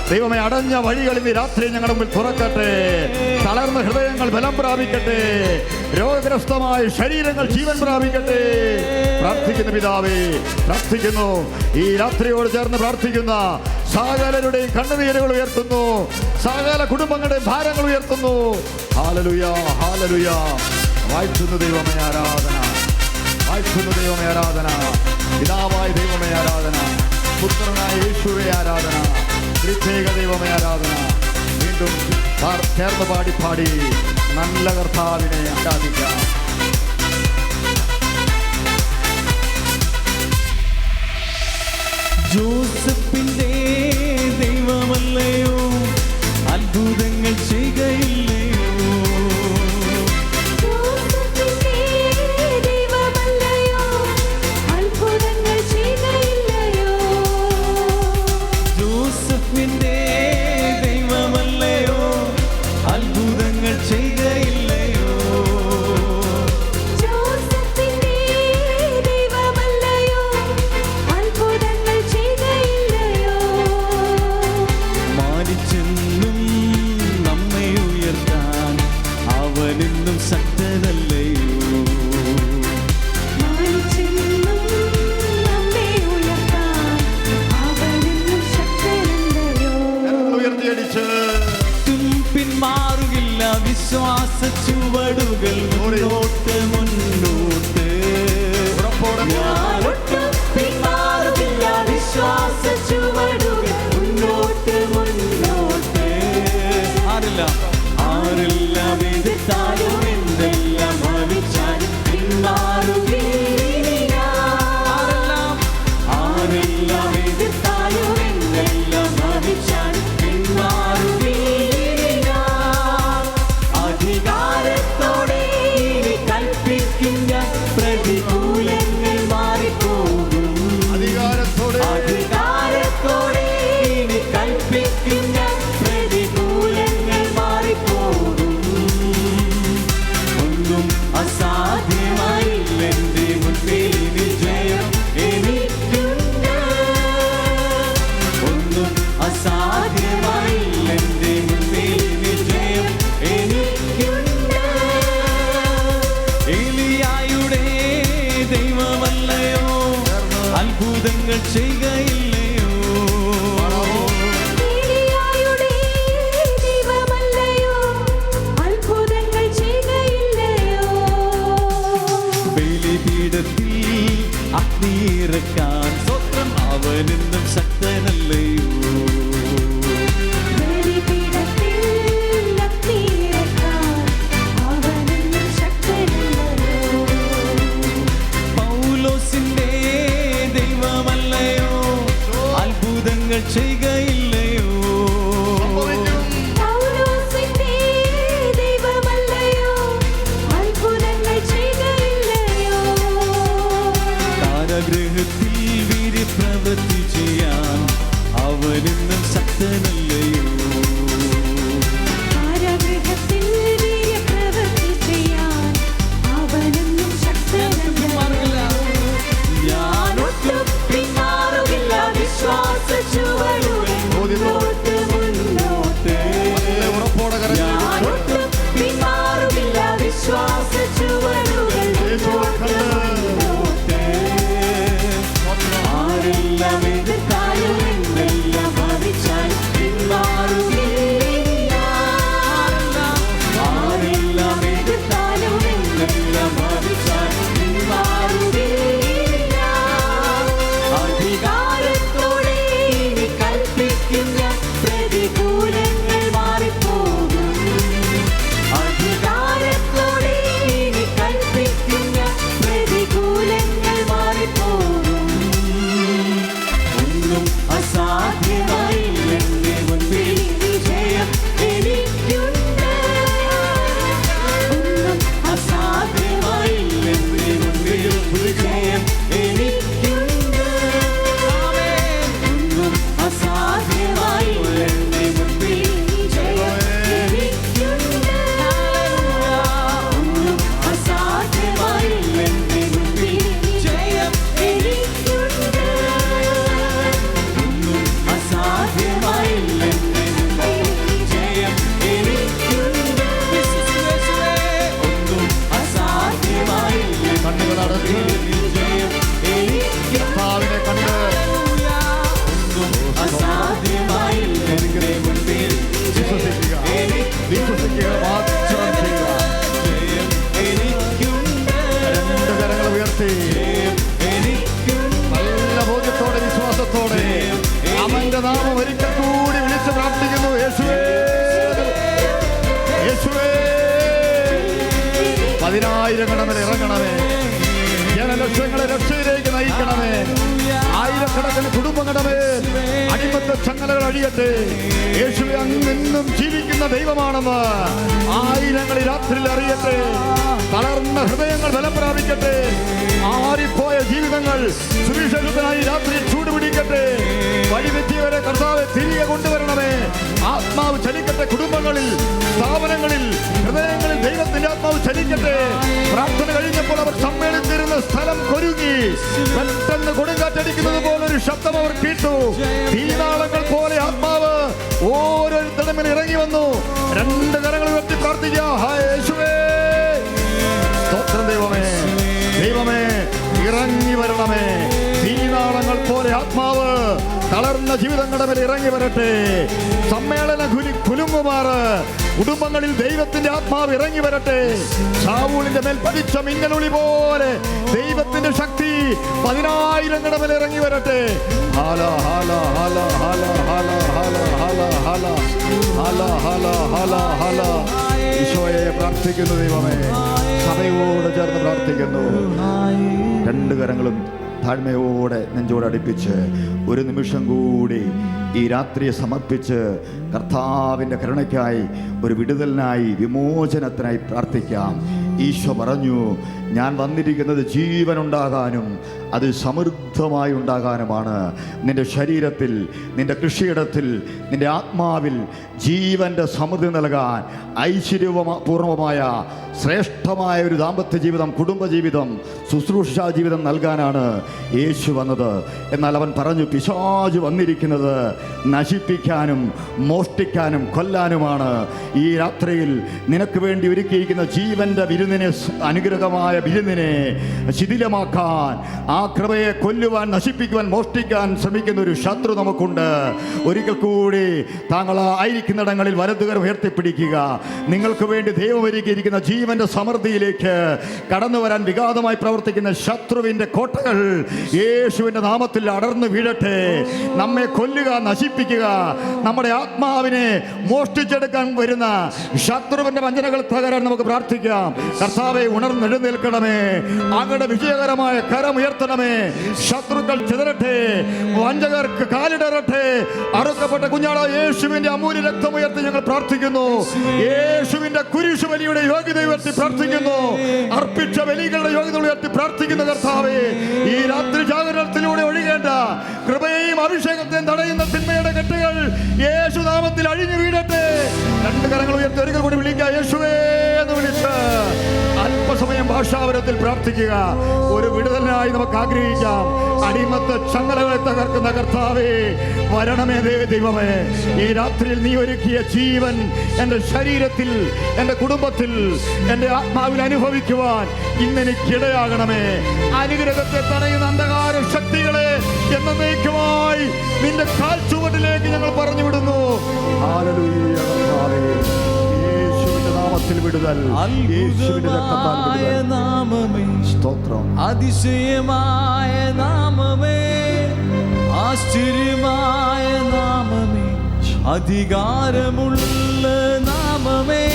ദൈവമേ, അടഞ്ഞ വഴികളിൽ ഈ രാത്രി ഞങ്ങളുടെ മുമ്പിൽ തുറക്കട്ടെ. തളർന്ന ഹൃദയങ്ങൾ ബലം പ്രാപിക്കട്ടെ. രോഗഗ്രസ്തമായ ശരീരങ്ങൾ ജീവൻ പ്രാപിക്കട്ടെ. പ്രാർത്ഥിക്കുന്ന പിതാവേ, പ്രാർത്ഥിക്കുന്നു. ഈ രാത്രിയോട് ചേർന്ന് പ്രാർത്ഥിക്കുന്ന സകലരുടെയും കണ്ണുനീരുകൾ ഉയർത്തുന്നു, സകല കുടുംബങ്ങളുടെയും ഭാരങ്ങൾ ഉയർത്തുന്നു. Hallelujah, hallelujah. വാഴ്ത്തുന്നു ദൈവമേ ആരാധന, വാഴ്ത്തുന്നു ദൈവമേ ആരാധന. പിതാവായ ദൈവമേ ആരാധന, പുത്രനായ യേശുവേ ആരാധന, ത്രിത്വൈക ദൈവമേ ആരാധന. വീണ്ടും ചേർന്ന് പാടി നല്ല കർത്താവിനെ ആരാധിക്കാം. ജോസഫിന്റെ ദൈവമല്ലയോ അത്ഭുതങ്ങൾ ചെയ്യുകയില്ലയോ? ജോസഫിന്റെ ദൈവമല്ലയോ അത്ഭുതങ്ങൾ ചെയ്യുകയില്ലയോ? ജോസഫിന്റെ ദൈവമല്ലയോ അത്ഭുതങ്ങൾ ചെയ്യുകയില്ലയോ? ജോസഫിന്റെ ദൈവമല്ലയോ അത്ഭുതങ്ങൾ ചെയ്യുകയില്ലയോ? മാനിച്ചെന്നും നമ്മെ ഉയർത്താൻ അവനെന്നും ശക്തനല്ലയോ? മാനിച്ചെന്നും നമ്മെ ഉയർത്താൻ അവനെന്നും ശക്തനല്ലയോ? കരങ്ങൾ ഉയർത്തിയടിച്ച് പിന്മാറുകില്ല വിശ്വാസ ചുവടുകൾ മുന്നോട്ട് മുന്നോട്ട്. ഉറപ്പോടെ ഞാനൊട്ടും പിന്മാറുകില്ല വിശ്വാസ ചുവടുകൾ മുന്നോട്ട് മുന്നോട്ട്. ആരെല്ലാം എതിർത്താലും എന്തെല്ലാം ഭവിച്ചാലും പിന്മാറുകയില്ല. ആരെല്ലാം എതിർത്താലും എന്തെല്ലാം ഭവിച്ചാലും പിന്മാറുകയില്ല. അധികാരത്തോടെ ഇനി കൽപ്പി പ്രതികൂലങ്ങൾ മാറിപ്പോകും. അധികാരത്തോടെ ഇനി കൽപ്പിക്കുന്ന പ്രതികൂലങ്ങൾ മാറിപ്പോകും. ഒന്നും അസാധ്യമായി എന്റെ മുൻപിൽ വിജയം എനിക്കുണ്ട്. ഒന്നും അസാധ്യമായി എന്റെ മുൻപിൽ വിജയം എനിക്കുണ്ട്. ഒന്നും അസാധ്യമായി എന്റെ മുൻപിൽ വിജയം എനിക്കുണ്ട്. ഒന്നും അസാധ്യമായി എന്റെ മുൻപിൽ വിജയം എനിക്കുണ്ട്. ഒന്നും അസാധ്യമായി എന്റെ മുൻപിൽ ജയം എനിക്കുണ്ട്. ഒന്നും അസാധ്യമായി കണ്ണുകളടച്ച് ജയം എനിക്കുണ്ട്. കർത്താവിനെ കണ്ട് ഒന്നും അസാധ്യമായി എന്റെ മുൻപിൽ വിശ്വസിക്കുക, വിശ്വസിക്കുക മാത്രം ചെയ്യുക. ജയം എനിക്കുണ്ട്. രണ്ട് കരങ്ങൾ ഉയർത്തി ജയം എനിക്കുണ്ട്. നല്ല ബോധ്യത്തോടെ വിശ്വാസത്തോടെ അവന്റെ നാമം ഒരിക്കൽ കൂടി വിളിച്ച് പ്രാർത്ഥിക്കുന്നു. യേശുവേ, യേശുവേ, പതിനായിരങ്ങൾ ഇറങ്ങണമേ, ജനലക്ഷങ്ങളെ രക്ഷയിലേക്ക് നയിക്കണമേ, ആയിരക്കണക്കിന് കുടുംബങ്ങളെ അടിമത്ത ചങ്ങലകൾ അഴിയട്ടെ. യേശുവേ, അങ്ങെന്നും ജീവിക്കുന്ന ദൈവമാണെന്ന് ആയിരങ്ങൾ ഈ രാത്രിയിൽ അറിയട്ടെ. തളർന്ന ഹൃദയങ്ങൾ ബലം പ്രാപിക്കട്ടെ. ആറിപ്പോയ ജീവിതങ്ങൾ സുവിശേഷത്തിനായി രാത്രിയിൽ ചൂടുപിടിക്കട്ടെ. വഴിതെറ്റിയവരെ കർത്താവെ തിരികെ കൊണ്ടുവരണമേ. ആത്മാവ് ചലിക്കട്ടെ. കുടുംബങ്ങളിൽ, സ്ഥാപനങ്ങളിൽ, ഹൃദയങ്ങളിൽ ദൈവത്തിന്റെ ആത്മാവ് ചലിക്കട്ടെ. പ്രാർത്ഥന കഴിഞ്ഞപ്പോൾ അവർ സമ്മേളിച്ചിരുന്ന സ്ഥലം കൊരുങ്ങി. പെട്ടെന്ന് കൊടുങ്കാറ്റടിക്കുന്നത് പോലൊരു ശബ്ദം അവർ കേട്ടു. തീനാളങ്ങൾ പോലെ ആത്മാവ് ഓരോരുത്തരുടെ ഇറങ്ങി വന്നു. രണ്ട് കരങ്ങൾ ഉയർത്തി പ്രാർത്ഥിക്കാം. ഹായ് യേശുവേ, സ്തോത്രം ദൈവമേ, ദൈവമേ ഇറങ്ങി വരണമേ. തീനാളങ്ങൾ പോലെ ആത്മാവ് തളർന്ന ജീവിതങ്ങളുടെ മേൽ ഇറങ്ങി വരട്ടെ. സമ്മേളന കുലുങ്ങുമാറ് കുടുംബങ്ങളിൽ ദൈവത്തിന്റെ ആത്മാവ് ഇറങ്ങി വരട്ടെ. ശാവൂലിന്റെ മേൽ പതിച്ച മിന്നലൊളി പോലെ ദൈവത്തിന്റെ ശക്തി പതിനായിരങ്ങളുടെ മേൽ ഇറങ്ങി വരട്ടെ. ഹാല ഹാല ഹാല ഹാല ഹാല ഹാല ഹാല ഹാല ഹാല ഹാല ഹാല ഹാല. ഈശോയെ പ്രാർത്ഥിക്കുന്നു ദൈവമേ, സഭയോട് ചേർന്ന് പ്രാർത്ഥിക്കുന്നു. രണ്ട് കരങ്ങളും താഴ്മയോടെ നെഞ്ചോട് അടുപ്പിച്ച് ഒരു നിമിഷം കൂടി ഈ രാത്രിയെ സമർപ്പിച്ച് കർത്താവിൻ്റെ കരുണയ്ക്കായി, ഒരു വിടുതലിനായി, വിമോചനത്തിനായി പ്രാർത്ഥിക്കാം. ഈശോ പറഞ്ഞു, ഞാൻ വന്നിരിക്കുന്നത് ജീവനുണ്ടാകാനും അത് സമൃദ്ധമായി ഉണ്ടാകാനുമാണ്. നിന്റെ ശരീരത്തിൽ, നിന്റെ കൃഷിയിടത്തിൽ, നിന്റെ ആത്മാവിൽ ജീവന്റെ സമൃദ്ധി നൽകാൻ, ഐശ്വര്യപൂർവമായ ശ്രേഷ്ഠമായ ഒരു ദാമ്പത്യ ജീവിതം, കുടുംബജീവിതം, ശുശ്രൂഷാ ജീവിതം നൽകാനാണ് യേശു വന്നത്. എന്നാൽ അവൻ പറഞ്ഞു, പിശാച് വന്നിരിക്കുന്നത് നശിപ്പിക്കാനും മോഷ്ടിക്കാനും കൊല്ലാനുമാണ്. ഈ രാത്രിയിൽ നിനക്ക് വേണ്ടി ഒരുക്കിയിരിക്കുന്ന ജീവന്റെ വിരുന്നിനെ, അനുഗ്രഹമായ വിരുന്നിനെ ശിഥിലമാക്കാൻ, ആ കൃപയെ കൊല്ലുവാൻ, നശിപ്പിക്കുവാൻ, മോഷ്ടിക്കാൻ ശ്രമിക്കുന്ന ഒരു ശത്രു നമുക്കുണ്ട്. ഒരിക്കൽ കൂടി താങ്കൾ ആയിരിക്കുന്നിടങ്ങളിൽ വലതുകരം ഉയർത്തിപ്പിടിക്കുക. നിങ്ങൾക്ക് വേണ്ടി ദൈവം ഒരുക്കിയിരിക്കുന്ന ജീവന്റെ സമൃദ്ധിയിലേക്ക് കടന്നു വരാൻ വിഘാതമായി പ്രവർത്തിക്കുന്ന ശത്രുവിന്റെ കോട്ടകൾ യേശുവിന്റെ നാമത്തിൽ അടർന്നു വീഴട്ടെ. നമ്മെ കൊല്ലുക, നശിപ്പിക്കുക, നമ്മുടെ ആത്മാവിനെ മോഷ്ടിച്ചെടുക്കാൻ വരുന്ന ശത്രുവിന്റെ വഞ്ചനകൾ തകരാൻ നമുക്ക് പ്രാർത്ഥിക്കാം. കർത്താവെ, ഉണർന്നെഴുന്നേൽക്കണമേ. അങ്ങയുടെ വിജയകരമായ കരം ഉയർത്തണമേ. ശത്രുക്കൾ ചിതറട്ടെ, വഞ്ചകർക്ക് കാലിടറട്ടെ. അറുക്കപ്പെട്ട കുഞ്ഞാള യേശുവിന്റെ അമൂല്യ രക്തം ഉയർത്തി ഞങ്ങൾ പ്രാർത്ഥിക്കുന്നു. യേശുവിന്റെ കുരിശു ബലിയുടെ യോഗ്യത ഉയർത്തി പ്രാർത്ഥിക്കുന്നു. അർപ്പിച്ച ബലികളുടെ യോഗ്യത ഉയർത്തി പ്രാർത്ഥിക്കുന്ന കർത്താവേ, ഈ രാത്രി ജാഗരണത്തിലൂടെ ഒഴുകേണ്ട കൃപയെയും അഭിഷേകത്തെയും തടയുന്ന തിന്മയുടെ കെട്ടുകൾ യേശുനാമത്തിൽ അഴിഞ്ഞു വീഴട്ടെ. രണ്ട് കരങ്ങൾ ഉയർത്തി ഒരിക്കൽ കൂടി വിളിക്കുക. യേശുവേ എന്ന് വിളിച്ച് അല്പസമയം ഭാഷാവരത്തിൽ പ്രാർത്ഥിക്കുക. ഒരു വിടുതലിനായി നമുക്ക് ആഗ്രഹിക്കാം. അടിമത്ത ചങ്ങലകളെ തകർക്കുന്ന കർത്താവേ, വരണമേ ദൈവമേ. ഈ രാത്രിയിൽ നീ ഒരുക്കിയ ജീവൻ എൻ്റെ ശരീരത്തിൽ, എൻ്റെ കുടുംബത്തിൽ, എൻ്റെ ആത്മാവിൽ അനുഭവിക്കുവാൻ ഇന്നെനിക്കിടയാകണമേ. അനുഗ്രഹത്തെ തടയുന്ന അന്ധകാര ശക്തികളെ എന്നേക്കുമായി നിന്റെ കാൽച്ചുവട്ടിലേക്ക് ഞങ്ങൾ പറഞ്ഞു വിടുന്നു. ഹല്ലേലൂയ കർത്താവേ, യേശുവിന്റെ നാമത്തിൽ വിടുതൽ, യേശുവിന്റെ രക്തത്താൽ വിടുതൽ. നാമമേ സ്തോത്രം. അതിശയമായ നാമമേ, ആശ്ചര്യമായ നാമമേ, അധികാരമുള്ള നാമമേ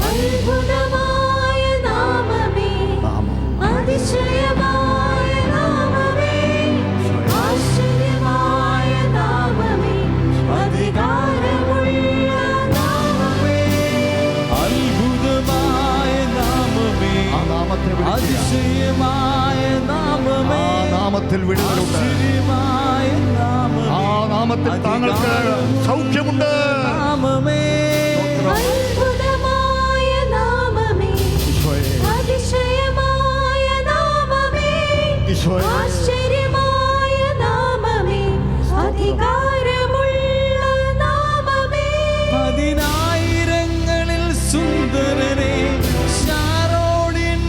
അത്ഭുതമായ നാമമേ നാമം അതിശയമായ നാമമേ ആശ്ചര്യമായ നാമമേ അധികാരമുള്ള നാമമേ അത്ഭുതമായ നാമമേ ആ നാമത്തെ വിളിക്കുക. അതിശയമായ നാമമേ ആ നാമത്തിൽ വിടുതലുണ്ട്. ആശ്ചര്യമായ നാമമേ ആ നാമത്തിൽ താങ്കൾക്ക് സൗഖ്യമുണ്ട്. നാമമേ അത്ഭുതമായ നാമമേ ഈശോയെ, അതിശയമായ നാമമേ ഈശോയെ. ആശ്ചര്യമായ നാമമേ അധികാരമുള്ള നാമമേ പതിനായിരങ്ങളിൽ സുന്ദരനെ ശാരോണിൻ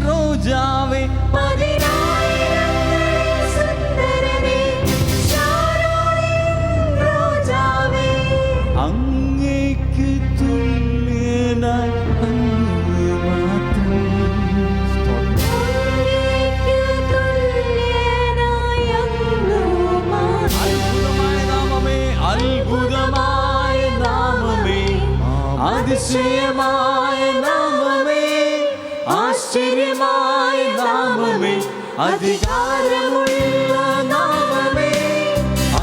റോജാവേ പതിനായിരങ്ങളിൽ സുന്ദരനേ ശാരോണിൻ റോജാവേ അങ്ങേക്ക് തുല്യനായി അങ്ങ് മാത്രം അങ്ങേക്ക് തുല്യനായ അങ്ങ് മാത്രം അത്ഭുതമായ നാമമേ അത്ഭുതമായ നാമമേ അതിശയമായ നാമമേ ആശ്ചര്യമായ നാമമേ അധികാരമുള്ള നാമമേ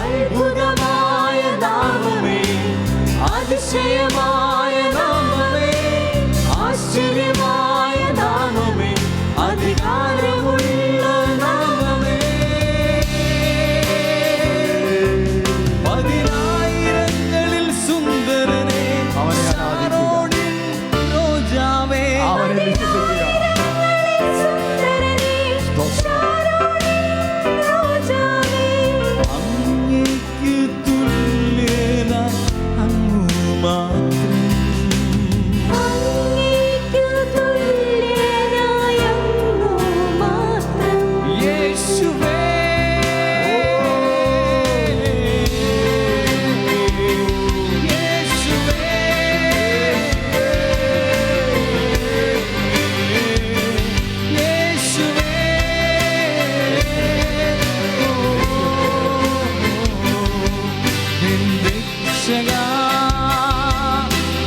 അത്ഭുതമായ നാമമേ അതിശയമായ നാമമേ ആശ്ചര്യമായ നാമമേ അധികാരമുള്ള നാമമേ പതിനായിരങ്ങളിൽ സുന്ദരനെ അവനെ ആരാധിക്കുക. ശാരോണിൻ റോജാവേ അവനെ വിശ്വസിക്കുക. സുന്ദരനേ ശാരോണിൻ റോജാവേ അങ്ങേക്ക് തുല്യനായി അങ്ങ് മാത്രം അങ്ങേക്ക് തുല്യനായ അങ്ങ് മാത്രം യേശുവേ യേശുവേ യേശുവേ എൻ രക്ഷകാ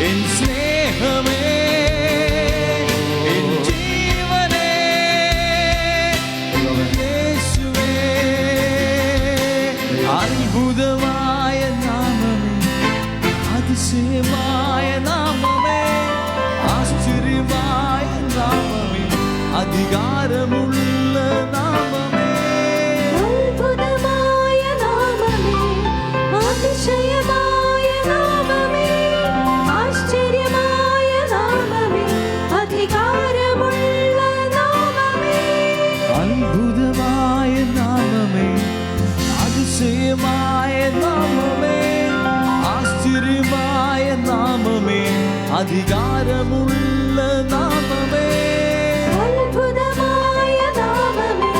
എൻ സ്നേഹമേ എൻ ജീവനേ യേശുവേ അത്ഭുതമായ നാമമേ അതിശയമായ നാമമേ ആശ്ചര്യമായ നാമമേ അധികാരമുള്ള നാമമേ അത്ഭുതമായ നാമമേ അതിശയമായ നാമമേ ആശ്ചര്യമായ നാമമേ അധികാരമുള്ള നാമമേ അത്ഭുതമായ നാമമേ അതിശയമായ നാമമേ ആശ്ചര്യമായ നാമമേ അധികാരമുള്ള നാമമേ അത്ഭുതമായ നാമമേ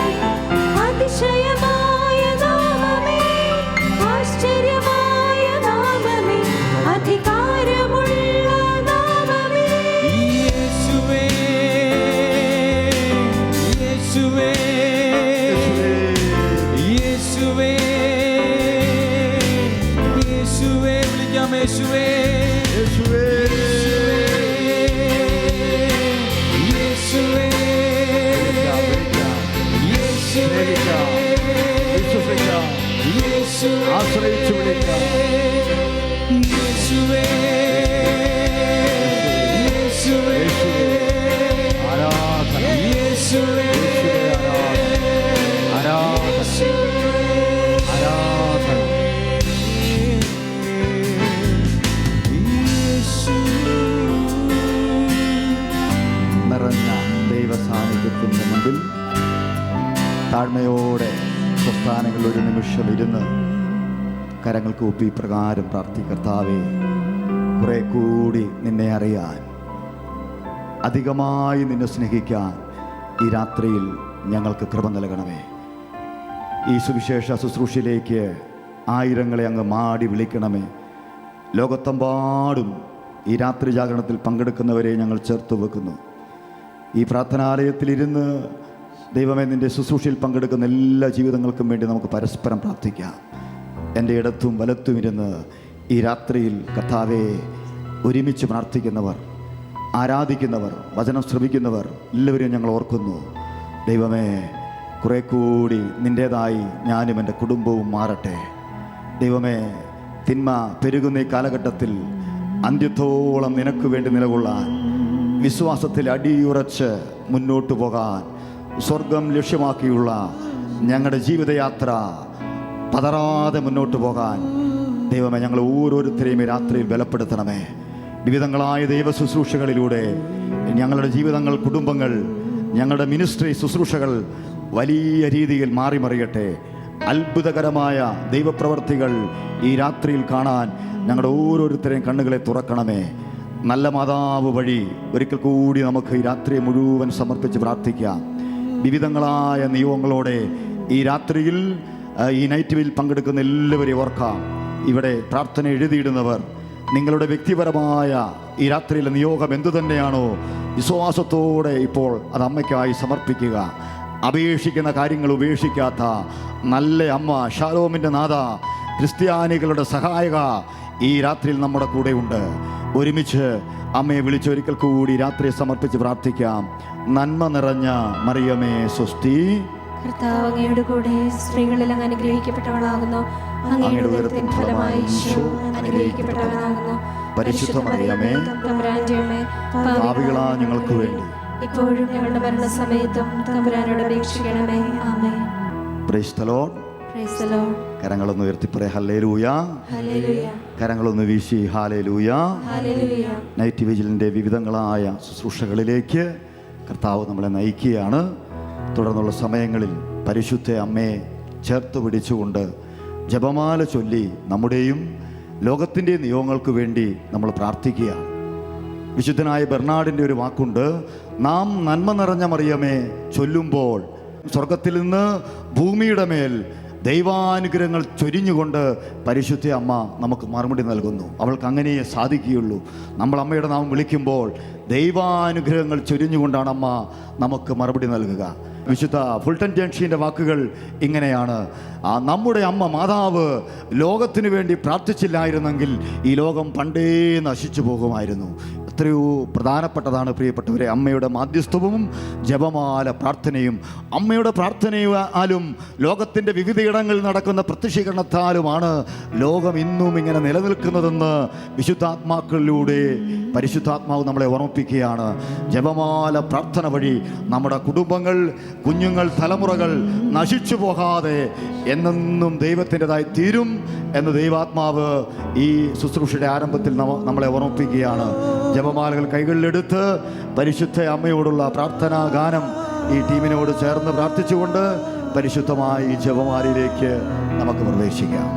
അതിശയമായ നാമമേ ആശ്ചര്യമായ നാമമേ അധികാരമുള്ള നാമമേ യേശുവേ യേശുവേ യേശുവേ യേശുവേ വിളിക്കാം യേശുവേ യേശുവേ, യേശുവേ സ്നേഹിക്കാം, വിശ്വസിക്കാം, യേശുവേ ആശ്രയിച്ചു വിളിക്കാം. യേശുവേ യേശുവേ ആരാധന, യേശുവേ ആരാധന, ആരാധന. നിറഞ്ഞ ദൈവ സാന്നിധ്യത്തിൻ്റെ മുമ്പിൽ താഴ്മയോടെ സ്വസ്ഥാനങ്ങളിൽ ഒരു നിമിഷം ഇരുന്ന് കരങ്ങൾ കൂപ്പി പ്രകാരം പ്രാർത്ഥിക്കർത്താവേ, കുറെ കൂടി നിന്നെ അറിയാൻ, അധികമായി നിന്നെ സ്നേഹിക്കാൻ ഈ രാത്രിയിൽ ഞങ്ങൾക്ക് കൃപ നൽകണമേ. ഈ സുവിശേഷ ശുശ്രൂഷയിലേക്ക് ആയിരങ്ങളെ അങ്ങ് മാടി വിളിക്കണമേ. ലോകത്തെമ്പാടും ഈ രാത്രി ജാഗരണത്തിൽ പങ്കെടുക്കുന്നവരെ ഞങ്ങൾ ചേർത്ത് വെക്കുന്നു. ഈ പ്രാർത്ഥനാലയത്തിലിരുന്ന് ദൈവമേ, നിൻ്റെ ശുശ്രൂഷയിൽ പങ്കെടുക്കുന്ന എല്ലാ ജീവിതങ്ങൾക്കും വേണ്ടി നമുക്ക് പരസ്പരം പ്രാർത്ഥിക്കാം. എൻ്റെ ഇടത്തും വലത്തും ഇരുന്ന് ഈ രാത്രിയിൽ കർത്താവെ ഒരുമിച്ച് പ്രാർത്ഥിക്കുന്നവർ, ആരാധിക്കുന്നവർ, വചനം ശ്രവിക്കുന്നവർ എല്ലാവരെയും ഞങ്ങൾ ഓർക്കുന്നു. ദൈവമേ, കുറെ കൂടി നിൻ്റേതായി ഞാനും എൻ്റെ കുടുംബവും മാറട്ടെ. ദൈവമേ, തിന്മ പെരുകുന്ന ഈ കാലഘട്ടത്തിൽ അന്ത്യത്തോളം നിനക്ക് വേണ്ടി നിലകൊള്ളാൻ, വിശ്വാസത്തിൽ അടിയുറച്ച് മുന്നോട്ട് പോകാൻ, സ്വർഗം ലക്ഷ്യമാക്കിയുള്ള ഞങ്ങളുടെ ജീവിതയാത്ര പതറാതെ മുന്നോട്ട് പോകാൻ ദൈവമേ ഞങ്ങൾ ഓരോരുത്തരെയും ഈ രാത്രിയിൽ ബലപ്പെടുത്തണമേ. വിവിധങ്ങളായ ദൈവ ശുശ്രൂഷകളിലൂടെ ഞങ്ങളുടെ ജീവിതങ്ങൾ, കുടുംബങ്ങൾ, ഞങ്ങളുടെ മിനിസ്ട്രി ശുശ്രൂഷകൾ വലിയ രീതിയിൽ മാറിമറിയട്ടെ. അത്ഭുതകരമായ ദൈവപ്രവർത്തികൾ ഈ രാത്രിയിൽ കാണാൻ ഞങ്ങളുടെ ഓരോരുത്തരെയും കണ്ണുകളെ തുറക്കണമേ. നല്ല മാതാവ് വഴി ഒരിക്കൽ കൂടി നമുക്ക് ഈ രാത്രി മുഴുവൻ സമർപ്പിച്ച് പ്രാർത്ഥിക്കാം. വിവിധങ്ങളായ നിയോഗങ്ങളോടെ ഈ രാത്രിയിൽ ഈ നൈറ്റ് വിൽ പങ്കെടുക്കുന്ന എല്ലാവരെയും ഓർക്കാം. ഇവിടെ പ്രാർത്ഥന എഴുതിയിടുന്നവർ, നിങ്ങളുടെ വ്യക്തിപരമായ ഈ രാത്രിയിലെ നിയോഗം എന്തു തന്നെയാണോ വിശ്വാസത്തോടെ ഇപ്പോൾ അത് അമ്മയ്ക്കായി സമർപ്പിക്കുക. അപേക്ഷിക്കുന്ന കാര്യങ്ങൾ ഉപേക്ഷിക്കാത്ത നല്ല അമ്മ, ഷാലോമിൻ്റെ നാഥ, ക്രിസ്ത്യാനികളുടെ സഹായക ഈ രാത്രിയിൽ നമ്മുടെ കൂടെ ഉണ്ട്. ഒരുമിച്ച് അമ്മയെ വിളിച്ചൊരിക്കൽ കൂടി രാത്രിയെ സമർപ്പിച്ച് പ്രാർത്ഥിക്കാം. നന്മ നിറഞ്ഞ മറിയമേ സ്വസ്തി, കർത്താവ് അങ്ങയുടെ കൂടെ സ്ത്രീകളിൽ അങ്ങ് അനുഗ്രഹിക്കപ്പെട്ടവളാകുന്നു. അങ്ങയുടെ ഉദരത്തിൻ ഫലമായി ഈശോ അനുഗ്രഹിക്കപ്പെട്ടവനാകുന്നു. പരിശുദ്ധ മറിയമേ, തമ്പുരാന്റെ അമ്മേ, പാപികളാ ഞങ്ങൾക്ക് വേണ്ടി ഇപ്പോഴും ഞങ്ങളുടെ മരണസമയത്തും തമ്പുരാനോട് അപേക്ഷിക്കണമേ. Amen. Praise the lord. Praise the lord. കരങ്ങളൊന്ന് ഉയർത്തിപ്പറേ ഹല്ലേലൂയ. ഹല്ലേലൂയ. കരങ്ങളൊന്ന് വീശി ഹല്ലേലൂയ. ഹല്ലേലൂയ. നൈറ്റ് വിജിലിൻ്റെ വിവിധങ്ങളായ ശുശ്രൂഷകളിലേക്ക് കർത്താവ് നമ്മളെ നയിക്കുകയാണ്. തുടർന്നുള്ള സമയങ്ങളിൽ പരിശുദ്ധ അമ്മയെ ചേർത്ത് പിടിച്ചുകൊണ്ട് ജപമാല ചൊല്ലി നമ്മുടെയും ലോകത്തിൻ്റെ നിയോഗങ്ങൾക്ക് വേണ്ടി നമ്മൾ പ്രാർത്ഥിക്കുകയാണ്. വിശുദ്ധനായ ബെർണാഡിൻ്റെ ഒരു വാക്കുണ്ട്, നാം നന്മ നിറഞ്ഞ മറിയമേ ചൊല്ലുമ്പോൾ സ്വർഗത്തിൽ നിന്ന് ഭൂമിയുടെ മേൽ ദൈവാനുഗ്രഹങ്ങൾ ചൊരിഞ്ഞുകൊണ്ട് പരിശുദ്ധ അമ്മ നമുക്ക് മറുപടി നൽകുന്നു. അവൾക്ക് അങ്ങനെയേ സാധിക്കുകയുള്ളൂ. നമ്മൾ അമ്മയുടെ നാമം വിളിക്കുമ്പോൾ ദൈവാനുഗ്രഹങ്ങൾ ചൊരിഞ്ഞുകൊണ്ടാണ് അമ്മ നമുക്ക് മറുപടി നൽകുക. വിശുദ്ധ ഫുൾട്ടൻ ജംഗ്ഷൻ്റെ വാക്കുകൾ ഇങ്ങനെയാണ്, നമ്മുടെ അമ്മ മാതാവ് ലോകത്തിനു വേണ്ടി പ്രാർത്ഥിച്ചില്ലായിരുന്നെങ്കിൽ ഈ ലോകം പണ്ടേ നശിച്ചു പോകുമായിരുന്നു. എത്രയോ പ്രധാനപ്പെട്ടതാണ് പ്രിയപ്പെട്ടവരെ അമ്മയുടെ മാധ്യസ്ഥവും ജപമാല പ്രാർത്ഥനയും. അമ്മയുടെ പ്രാർത്ഥനയാലും ലോകത്തിൻ്റെ വിവിധയിടങ്ങളിൽ നടക്കുന്ന പ്രത്യക്ഷീകരണത്താലുമാണ് ലോകം ഇന്നും ഇങ്ങനെ നിലനിൽക്കുന്നതെന്ന് വിശുദ്ധാത്മാക്കളിലൂടെ പരിശുദ്ധാത്മാവ് നമ്മളെ ഓർമ്മിപ്പിക്കുകയാണ്. ജപമാല പ്രാർത്ഥന വഴി നമ്മുടെ കുടുംബങ്ങൾ, കുഞ്ഞുങ്ങൾ, തലമുറകൾ നശിച്ചു പോകാതെ എന്നെന്നും ദൈവത്തിൻ്റെതായി തീരും എന്ന് ദൈവാത്മാവ് ഈ ശുശ്രൂഷയുടെ ആരംഭത്തിൽ നമ്മളെ ഓർമ്മിപ്പിക്കുകയാണ്. ജപമാലകൾ കൈകളിലെടുത്ത് പരിശുദ്ധ അമ്മയോടുള്ള പ്രാർത്ഥനാ ഗാനം ഈ ടീമിനോട് ചേർന്ന് പ്രാർത്ഥിച്ചുകൊണ്ട് പരിശുദ്ധമായ ഈ ജപമാലയിലേക്ക് നമുക്ക് പ്രവേശിക്കാം.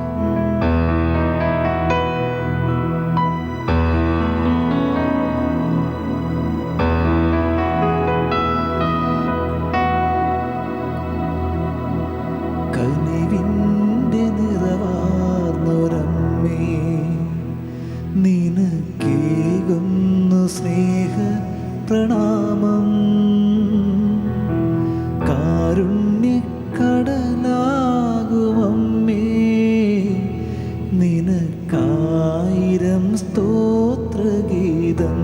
പ്രണാമം കാരുണ്യക്കടലാകുമമ്മേ, നിനക്കായിരം സ്തോത്രഗീതം.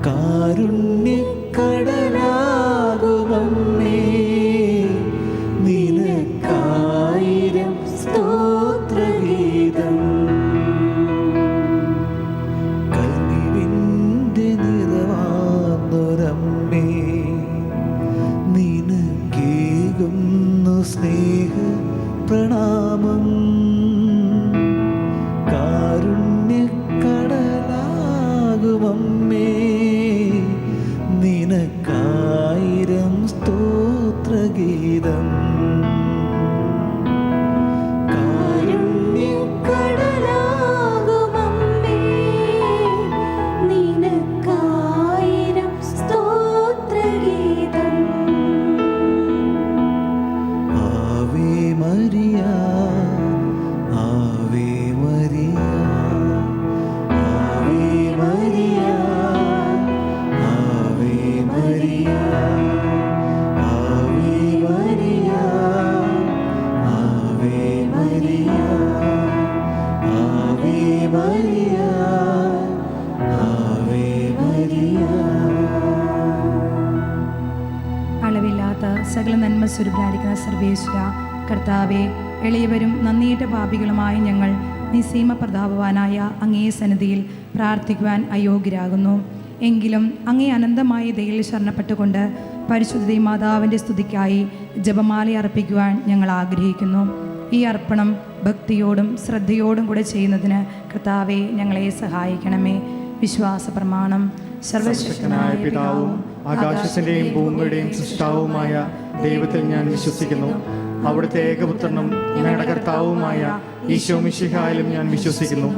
കാരുണ്യക്കടലാകുമമ്മേ, നിനക്കായിരം സ്തോത്രഗീതം. സ്നേഹ പ്രണാമം കാരുണ്യക്കടലാകുമമ്മേ, നിനക്കാ മരിയ ആവേ മരിയ. അളവില്ലാത്ത സകല നന്മ സ്വരൂപനായിരിക്കുന്ന സർവേശ്വര കർത്താവെ, എളിയവരും നന്ദിയേറ്റ പാപികളുമായ ഞങ്ങൾ നിസ്സീമ പ്രതാപവാനായ അങ്ങേ സന്നിധിയിൽ പ്രാർത്ഥിക്കുവാൻ അയോഗ്യരാകുന്നു. എങ്കിലും അങ്ങേ അനന്തമായ ദയയിൽ ശരണപ്പെട്ടുകൊണ്ട് പരിശുദ്ധ മാതാവിൻ്റെ സ്തുതിക്കായി ജപമാല അർപ്പിക്കുവാൻ ഞങ്ങൾ ആഗ്രഹിക്കുന്നു. ഈ അർപ്പണം ഭക്തിയോടും ശ്രദ്ധയോടും കൂടെ ചെയ്യുന്നതിന് കർത്താവെ ഞങ്ങളെ സഹായിക്കണമേ. വിശ്വാസ പ്രമാണം. സർവശക്തനായ പിതാവും ആകാശത്തിന്റെയും ഭൂമിയുടെയും സൃഷ്ടാവുമായ ദൈവത്തിൽ ഞാൻ വിശ്വസിക്കുന്നു. അവിടുത്തെ ഏകപുത്രനും ഞങ്ങളുടെ കർത്താവുമായ ഈശോ മിശിഹായിലും ഞാൻ വിശ്വസിക്കുന്നു.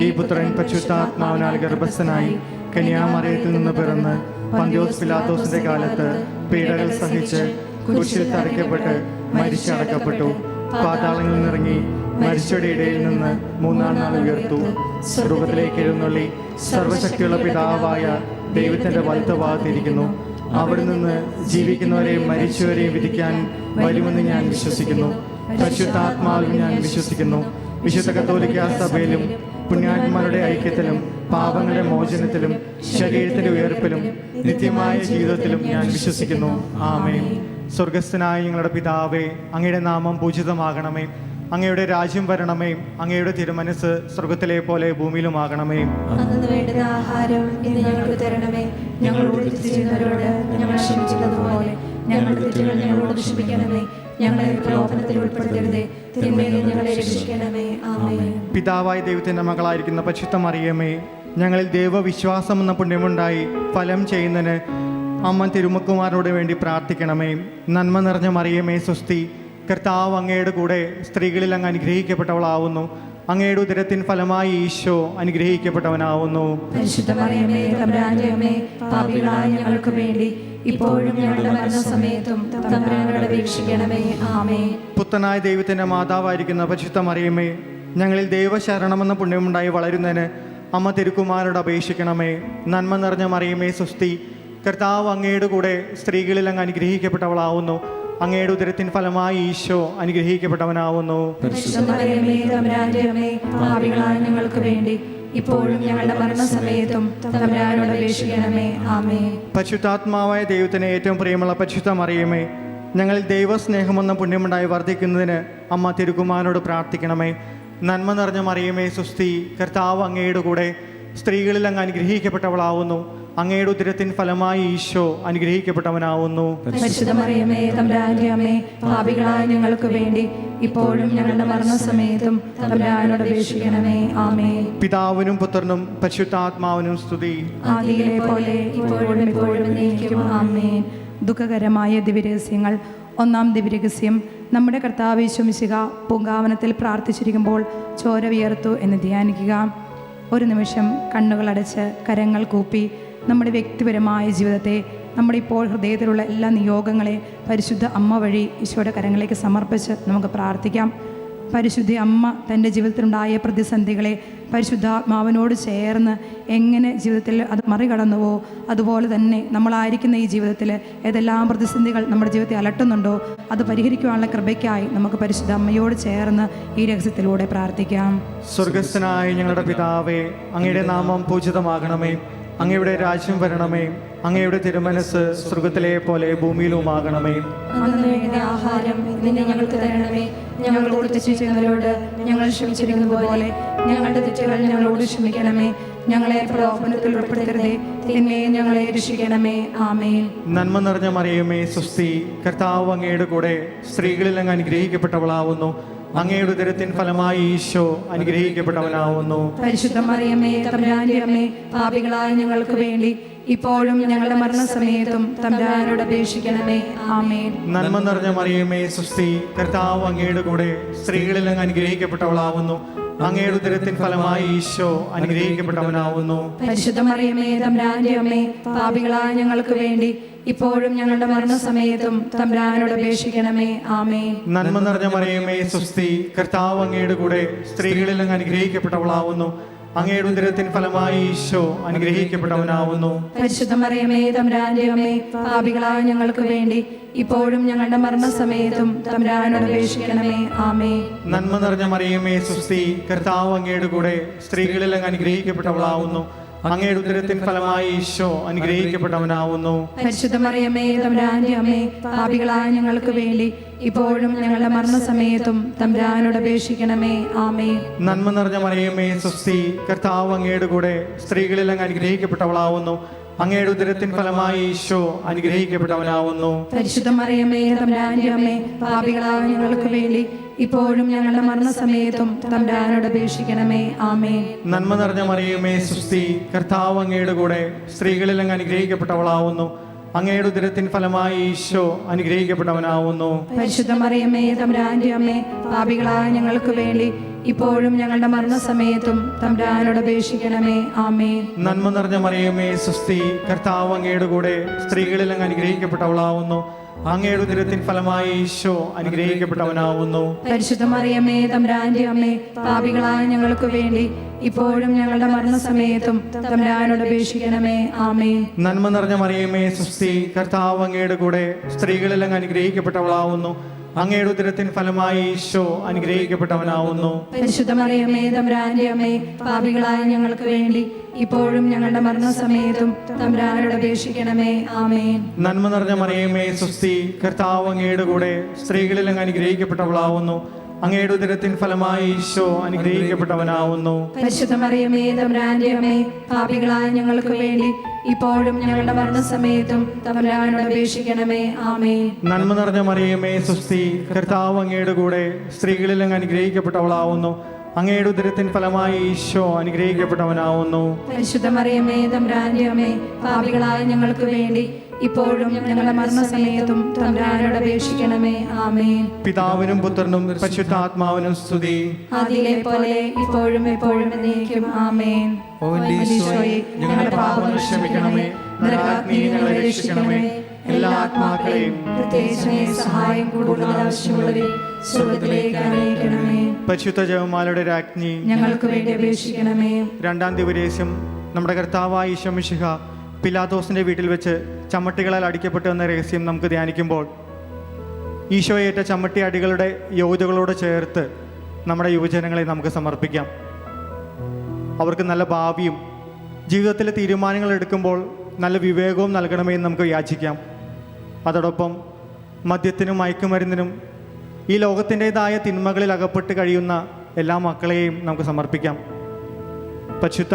ഈ പുത്രൻ പരിശുദ്ധാത്മാവിനാൽ ഗർഭസ്ഥനായി കന്യാമറിയത്തിൽ നിന്ന് പിറന്ന് പന്ത്യോസ് പിലാത്തോസിന്റെ കാലത്ത് പീഡകൾ സഹിച്ച് കുരിശിൽ തറയ്ക്കപ്പെട്ട് മരിച്ചടക്കപ്പെട്ടു. പാതാളങ്ങളിൽ നിന്നിറങ്ങി മരിച്ചവരുടെ ഇടയിൽ നിന്ന് മൂന്നാം നാൾ ഉയർത്തു. സ്വർഗ്ഗത്തിലേക്ക് എഴുന്നള്ളി സർവശക്തിയുള്ള പിതാവായ ദൈവത്തിന്റെ വലത്തുഭാഗത്തിരിക്കുന്നു. അവിടെ നിന്ന് ജീവിക്കുന്നവരെയും മരിച്ചവരെയും വിധിക്കാൻ വരുമെന്ന് ഞാൻ വിശ്വസിക്കുന്നു. പരിശുദ്ധാത്മാവിൽ ഞാൻ വിശ്വസിക്കുന്നു. വിശുദ്ധ കത്തോലിക്കാ സഭയിലും പുണ്യാത്മാരുടെ ഐക്യത്തിലും പാപങ്ങളുടെ മോചനത്തിലും ശരീരത്തിന്റെ ഉയർപ്പിലും നിത്യമായ ജീവിതത്തിലും ഞാൻ വിശ്വസിക്കുന്നു. ആമേൻ. സ്വർഗസ്ഥനായ ഞങ്ങളുടെ പിതാവേ, അങ്ങയുടെ നാമം പൂജിതമാകണമേ. അങ്ങയുടെ രാജ്യം വരണമേ. അങ്ങയുടെ തിരുമനസ് സ്വർഗത്തിലെ പോലെ ഭൂമിയിലുമാകണമേ. അന്നു വേണ്ടുന്ന ആഹാരം ഇന്ന് ഞങ്ങൾക്ക് തരണമേ. ഞങ്ങളോട് തെറ്റ് ചെയ്യുന്നവരോട് ഞങ്ങൾ ക്ഷമിച്ചതുപോലെ ഞങ്ങളുടെ തെറ്റുകൾ ഞങ്ങളോട് ക്ഷമിക്കണമേ. ഞങ്ങളെ പ്രലോഭനത്തിൽ ഉൾപ്പെടുത്തരുതേ, തിന്മയിൽ നിന്ന് ഞങ്ങളെ രക്ഷിക്കണമേ. ആമേൻ. പിതാവായ ദൈവത്തിന്റെ മകളായിരിക്കുന്ന പരിശുദ്ധ മറിയമേ, ഞങ്ങളിൽ ദൈവവിശ്വാസം എന്ന പുണ്യമുണ്ടായി ഫലം ചെയ്യുന്നതിന് അമ്മ തിരുമുക്കുമാരോട് വേണ്ടി പ്രാർത്ഥിക്കണമേ. നന്മ നിറഞ്ഞ മറിയമേ സ്വസ്തി, കർത്താവ് അങ്ങയുടെ കൂടെ സ്ത്രീകളിൽ അങ്ങ് അനുഗ്രഹിക്കപ്പെട്ടവളാവുന്നു. അങ്ങയുടെ ഉദരത്തിൻ ഫലമായി ഈശോ അനുഗ്രഹിക്കപ്പെട്ടവനാവുന്നു. പരിശുദ്ധ മറിയമേ, തമ്പുരാന്റെ അമ്മേ, പാപികളായ ഞങ്ങൾക്ക് വേണ്ടി ഇപ്പോഴും ഞങ്ങളുടെ മരണസമയത്തും തമ്പുരാനോട് അപേക്ഷിക്കണമേ. ആമേൻ. പുത്രനായ ദൈവത്തിന്റെ മാതാവായിരിക്കുന്ന പരിശുദ്ധ മറിയമേ, ഞങ്ങളിൽ ദൈവശരണമെന്ന പുണ്യമുണ്ടായി വളരുന്നതിന് അമ്മ തിരുക്കുമാരോട് അപേക്ഷിക്കണമേ. നന്മ നിറഞ്ഞ മറിയമേ സ്വസ്തി, കർത്താവ് അങ്ങയുടെ കൂടെ സ്ത്രീകളിൽ അങ്ങ് അനുഗ്രഹിക്കപ്പെട്ടവളാവുന്നു. അങ്ങയുടെ ഉദരത്തിൻ ഫലമായി ഈശോ അനുഗ്രഹിക്കപ്പെട്ടവനാവുന്നു. പരിശുദ്ധ മറിയമേ, തമ്പുരാന്റെ അമ്മേ, പാപികളായ ഞങ്ങൾക്ക് വേണ്ടി ഇപ്പോഴും ഞങ്ങളുടെ മരണസമയത്തും തമ്പുരാനോട് അപേക്ഷിക്കണമേ. ആമേൻ. പരിശുദ്ധാത്മാവായ ദൈവത്തിന് ഏറ്റവും പ്രിയമുള്ള പരിശുദ്ധ മറിയമേ, ഞങ്ങളിൽ ദൈവസ്നേഹമെന്ന പുണ്യമുണ്ടായി വർദ്ധിക്കുന്നതിന് അമ്മ തിരുക്കുമാരോട് പ്രാർത്ഥിക്കണമേ. നന്മ നിറഞ്ഞ മറിയമേ സ്വസ്തി, കർത്താവ് അങ്ങയുടെ കൂടെ സ്ത്രീകളിൽ അങ്ങ് അനുഗ്രഹിക്കപ്പെട്ടവളാവുന്നു. അങ്ങയുടെ ഉദരത്തിൻ ഫലമായി ഈശോ അനുഗ്രഹിക്കപ്പെട്ടവനാവുന്നു. പരിശുദ്ധ മറിയമേ, തമ്പുരാന്റെ അമ്മേ, പാപികളായ ഞങ്ങൾക്ക് വേണ്ടി ഇപ്പോഴും ഞങ്ങളുടെ മരണസമയത്തും തമ്പുരാനോട് അപേക്ഷിക്കണമേ. ആമേൻ. പിതാവിനും പുത്രനും പരിശുദ്ധാത്മാവിനും സ്തുതി. ആദിയിലെ പോലെ ഇപ്പോഴും എപ്പോഴും എന്നേക്കും. ആമേൻ. ദുഃഖകരമായ ദിവ്യരഹസ്യങ്ങൾ. ഒന്നാം ദിവ്യരഹസ്യം, നമ്മുടെ കർത്താവ് യേശു മിശിഹ പൂങ്കാവനത്തിൽ പ്രാർത്ഥിച്ചിരിക്കുമ്പോൾ ചോര വിയർത്തു എന്ന് ധ്യാനിക്കുക. ഒരു നിമിഷം കണ്ണുകളടച്ച് കരങ്ങൾ കൂപ്പി നമ്മുടെ വ്യക്തിപരമായ ജീവിതത്തെ, നമ്മുടെ ഇപ്പോൾ ഹൃദയത്തിലുള്ള എല്ലാ നിയോഗങ്ങളെ പരിശുദ്ധ അമ്മ വഴി ഈശോയുടെ കരങ്ങളിലേക്ക് സമർപ്പിച്ച് നമുക്ക് പ്രാർത്ഥിക്കാം. പരിശുദ്ധ അമ്മ തൻ്റെ ജീവിതത്തിലുണ്ടായ പ്രതിസന്ധികളെ പരിശുദ്ധാത്മാവിനോട് ചേർന്ന് എങ്ങനെ ജീവിതത്തിൽ അത് മറികടന്നുവോ, അതുപോലെ തന്നെ നമ്മളായിരിക്കുന്ന ഈ ജീവിതത്തിൽ ഏതെല്ലാം പ്രതിസന്ധികൾ നമ്മുടെ ജീവിതത്തെ അലട്ടുന്നുണ്ടോ അത് പരിഹരിക്കുവാനുള്ള കൃപയ്ക്കായി നമുക്ക് പരിശുദ്ധ അമ്മയോട് ചേർന്ന് ഈ രഹസ്യത്തിലൂടെ പ്രാർത്ഥിക്കാം. സ്വർഗസ്ഥനായ ഞങ്ങളുടെ പിതാവേ, അങ്ങയുടെ നാമം പൂജിതമാകണമേ. അങ്ങയുടെ രാജ്യം വരണമേ. അങ്ങയുടെ തിരുമനസ് സ്വർഗത്തിലെ പോലെ ഭൂമിയിലുമാകണമേ. അന്നു വേണ്ട ആഹാരം ഇന്ന് ഞങ്ങൾക്ക് തരണമേ. ഞങ്ങളോട് തെറ്റ് ചെയ്യുന്നവരോട് ഞങ്ങൾ ക്ഷമിച്ചിരിക്കുന്നത് പോലെ ഞങ്ങളുടെ തെറ്റുകൾ ഞങ്ങളോട് ക്ഷമിക്കണമേ. ഞങ്ങളെ പ്രലോഭനത്തിൽ ഉൾപ്പെടുത്തരുതേ, തിന്മയെ ഞങ്ങളെ രക്ഷിക്കണമേ. ആമേൻ. നന്മ നിറഞ്ഞ മറിയമേ സ്വസ്തി, കർത്താവ് അങ്ങയുടെ കൂടെ സ്ത്രീകളിൽ അങ്ങ് അനുഗ്രഹിക്കപ്പെട്ടവളാവുന്നു. അങ്ങയുടെ ഉദരത്തിൻ ഫലമായി ഈശോ അനുഗ്രഹിക്കപ്പെട്ടവനാവുന്നു. പരിശുദ്ധ മറിയമേ, തമ്പുരാന്റെ അമ്മേ, പാപികളായ ഞങ്ങൾക്ക് വേണ്ടി ഇപ്പോഴും ഞങ്ങളുടെ മരണസമയത്തും തമ്പുരാനോട് അപേക്ഷിക്കണമേ. ആമേൻ. നന്മ നിറഞ്ഞ മറിയമേ സ്വസ്തി, കർത്താവ് അങ്ങയുടെ കൂടെ സ്ത്രീകളിൽ അങ്ങ് അനുഗ്രഹിക്കപ്പെട്ടവളാവുന്നു. അങ്ങയുടെ ഉദരത്തിൻ ഫലമായി ഈശോ അനുഗ്രഹിക്കപ്പെട്ടവനാവുന്നു. പരിശുദ്ധ മറിയമേ, തമ്പുരാന്റെ അമ്മേ, പാപികളായ ഞങ്ങൾക്ക് വേണ്ടി ഇപ്പോഴും ഞങ്ങളുടെ മരണസമയത്തും തമ്പുരാനോട് അപേക്ഷിക്കണമേ. ആമേൻ. നന്മ നിറഞ്ഞ മറിയമേ സ്വസ്തി, കർത്താവ് അങ്ങയുടെ കൂടെ സ്ത്രീകളിൽ അങ്ങ് അനുഗ്രഹിക്കപ്പെട്ടവളാവുന്നു. അങ്ങയുടെ ഉദരത്തിൻ ഫലമായി ഈശോ അനുഗ്രഹിക്കപ്പെട്ടവനാവുന്നു. പരിശുദ്ധ മറിയമേ തമ്പുരാന്റെ അമ്മേ, പാപികളായ ഞങ്ങൾക്ക് വേണ്ടി ഇപ്പോഴും ഞങ്ങളുടെ മരണസമയത്തും തമ്പുരാനോട് അപേക്ഷിക്കണമേ. ആമേൻ. നന്മ നിറഞ്ഞ മറിയമേ സുസ്തി, കർത്താവ് അങ്ങയുടെ കൂടെ സ്ത്രീകളിൽ അങ്ങ് അനുഗ്രഹിക്കപ്പെട്ടവളാവുന്നു. അങ്ങയുടെ ഉദരത്തിൻ ഫലമായി ഈശോ അനുഗ്രഹിക്കപ്പെട്ടവനാവുന്നു. പരിശുദ്ധ മറിയമേ തമ്പുരാന്റെ അമ്മേ, പാപികളായ ഞങ്ങൾക്ക് വേണ്ടി ഇപ്പോഴും ഞങ്ങളുടെ മരണസമയത്തും തമ്പുരാനോട് അപേക്ഷിക്കണമേ. ആമേൻ. നന്മ നിറഞ്ഞ മറിയമേ സുസ്തി, കർത്താവ് അങ്ങയുടെ കൂടെ സ്ത്രീകളിൽ അങ്ങ് അനുഗ്രഹിക്കപ്പെട്ടവളാവുന്നു. അങ്ങയുടെ ഉദരത്തിൻ ഫലമായി ഈശോ അനുഗ്രഹിക്കപ്പെട്ടവനാവുന്നു. പരിശുദ്ധ മറിയമേ തമ്പുരാന്റെ അമ്മേ, പാപികളായ ഞങ്ങൾക്ക് വേണ്ടി ഇപ്പോഴും ഞങ്ങളുടെ മരണസമയത്തും തമ്പുരാനോട് അപേക്ഷിക്കണമേ. ആമേൻ. നന്മ നിറഞ്ഞ മറിയമേ സുസ്തി, കർത്താവ് അങ്ങയുടെ കൂടെ സ്ത്രീകളിൽ അങ്ങ് അനുഗ്രഹിക്കപ്പെട്ടവളാവുന്നു. അങ്ങയുടെ ഉദരത്തിൻ ഫലമായി ഈശോ അനുഗ്രഹിക്കപ്പെട്ടവനാവുന്നു. പരിശുദ്ധ മറിയമേ തമ്പുരാന്റെ അമ്മേ, പാപികളായ ഞങ്ങൾക്ക് വേണ്ടി ഇപ്പോഴും ഞങ്ങളുടെ മരണസമയത്തും തമ്പുരാനോട് അപേക്ഷിക്കണമേ. ആമേൻ. നന്മ നിറഞ്ഞ മറിയമേ സുസ്തി, കർത്താവ് അങ്ങയുടെ കൂടെ സ്ത്രീകളിൽ അങ്ങ് അനുഗ്രഹിക്കപ്പെട്ടവളാവുന്നു. അങ്ങയുടെ ഉദരത്തിൻ ഫലമായി ഈശോ അനുഗ്രഹിക്കപ്പെട്ടവനാവുന്നു. പരിശുദ്ധ മറിയമേ തമ്പുരാന്റെ അമ്മേ, പാപികളായ ഞങ്ങൾക്ക് വേണ്ടി ഇപ്പോഴും ഞങ്ങളുടെ മരണസമയത്തും തമ്പുരാനോട് അപേക്ഷിക്കണമേ. ആമേൻ. നന്മ നിറഞ്ഞ മറിയമേ സുസ്തി, കർത്താവ് അങ്ങയുടെ കൂടെ സ്ത്രീകളിൽ അങ്ങ് അനുഗ്രഹിക്കപ്പെട്ടവളാവുന്നു. അങ്ങയുടെ ഉദരത്തിൻ ഫലമായി ഈശോ അനുഗ്രഹിക്കപ്പെട്ടവനാവുന്നു. പരിശുദ്ധ മറിയമേ തമ്പുരാന്റെ അമ്മേ, പാപികളായ ഞങ്ങൾക്ക് വേണ്ടി ഇപ്പോഴും ഞങ്ങളുടെ മരണസമയത്തും തമ്പുരാനോട് അപേക്ഷിക്കണമേ. ആമേൻ. നന്മ നിറഞ്ഞ മറിയമേ സുസ്തി, കർത്താവ് അങ്ങയുടെ കൂടെ സ്ത്രീകളിൽ അങ്ങ് അനുഗ്രഹിക്കപ്പെട്ടവളാവുന്നു. അങ്ങയുടെ ഉദരത്തിൻ ഫലമായി ഈശോ അനുഗ്രഹിക്കപ്പെട്ടവനാവുന്നു. പരിശുദ്ധ മറിയമേ തമ്പുരാന്റെ അമ്മേ, പാപികളായ ഞങ്ങൾക്ക് വേണ്ടി ഇപ്പോഴും ഞങ്ങളുടെ മരണസമയത്തും തമ്പുരാനോട് അപേക്ഷിക്കണമേ. ആമേൻ. നന്മ നിറഞ്ഞ മറിയമേ സുസ്തി, കർത്താവ് അങ്ങയുടെ കൂടെ സ്ത്രീകളിൽ അങ്ങ് അനുഗ്രഹിക്കപ്പെട്ടവളാവുന്നു. അങ്ങയുടെ ഉദരത്തിൻ ഫലമായി ഈശോ അനുഗ്രഹിക്കപ്പെട്ടവനാവുന്നു. പരിശുദ്ധ മറിയമേ തമ്പുരാന്റെ അമ്മേ, പാപികളായ ഞങ്ങൾക്ക് വേണ്ടി ഇപ്പോഴും ഞങ്ങളുടെ മരണസമയത്തും തമ്പുരാനോട് അപേക്ഷിക്കണമേ. ആമേൻ. പിതാവിനും പുത്രനും പരിശുദ്ധാത്മാവിനും സ്തുതി. ആദിയിലെ പോലെ ഇപ്പോഴും എപ്പോഴും എന്നേക്കും. ആമേൻ. ഓ എൻ്റെ ഈശോയെ, ഞങ്ങളുടെ പാപങ്ങൾ ക്ഷമിക്കണമേ, നരകാഗ്നിയിൽ ഞങ്ങളെ രക്ഷിക്കണമേ. എല്ലാ ആത്മാക്കളെയും പ്രത്യേകിച്ച് സഹായം കൂടുതൽ ആവശ്യമുള്ളവരെ സ്വർഗ്ഗത്തിലേക്ക് അനയിക്കണമേ. പരിശുദ്ധ ജപമാലയുടെ രാജ്ഞി, ഞങ്ങൾക്ക് വേണ്ടി അപേക്ഷിക്കണമേ. രണ്ടാം ദിവരേശം നമ്മുടെ കർത്താവായ ഈശോ മിശിഹ പിലാത്തോസിന്റെ വീട്ടിൽ വെച്ച് ചമ്മട്ടികളാൽ അടിക്കപ്പെട്ടു എന്ന രഹസ്യം നമുക്ക് ധ്യാനിക്കുമ്പോൾ ഈശോയേറ്റ ചമ്മട്ടി അടികളുടെ യോഗ്യതകളോട് ചേർത്ത് നമ്മുടെ യുവജനങ്ങളെ നമുക്ക് സമർപ്പിക്കാം. അവർക്ക് നല്ല ഭാവിയും ജീവിതത്തിലെ തീരുമാനങ്ങൾ എടുക്കുമ്പോൾ നല്ല വിവേകവും നൽകണമെന്ന് നമുക്ക് യാചിക്കാം. അതോടൊപ്പം മദ്യത്തിനും മയക്കുമരുന്നിനും ഈ ലോകത്തിൻ്റെതായ തിന്മകളിൽ അകപ്പെട്ട് കഴിയുന്ന എല്ലാ മക്കളെയും നമുക്ക് സമർപ്പിക്കാം. പരിശുദ്ധ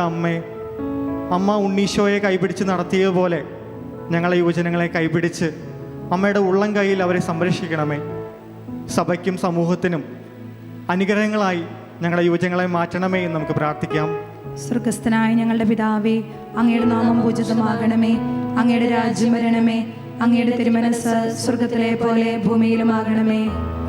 അമ്മ ഉണ്ണീശോയെ കൈപിടിച്ച് നടത്തിയതുപോലെ ഞങ്ങളെ യുവജനങ്ങളെ കൈപിടിച്ച് അമ്മയുടെ ഉള്ളം കൈയിൽ അവരെ സംരക്ഷിക്കണമേ. സഭയ്ക്കും സമൂഹത്തിനും അനുഗ്രഹങ്ങളായി ഞങ്ങളുടെ യുവജനങ്ങളെ മാറ്റണമേ എന്ന് നമുക്ക് പ്രാർത്ഥിക്കാം. സ്വർഗസ്ഥനായ ഞങ്ങളുടെ പിതാവേ, അങ്ങയുടെ നാമം പൂജിതമാകണമേ. അങ്ങയുടെ രാജ്യം വരണമേ. അങ്ങയുടെ തിരുമനസ് സ്വർഗത്തിലെ പോലെ ഭൂമിയിലുമാകണമേ.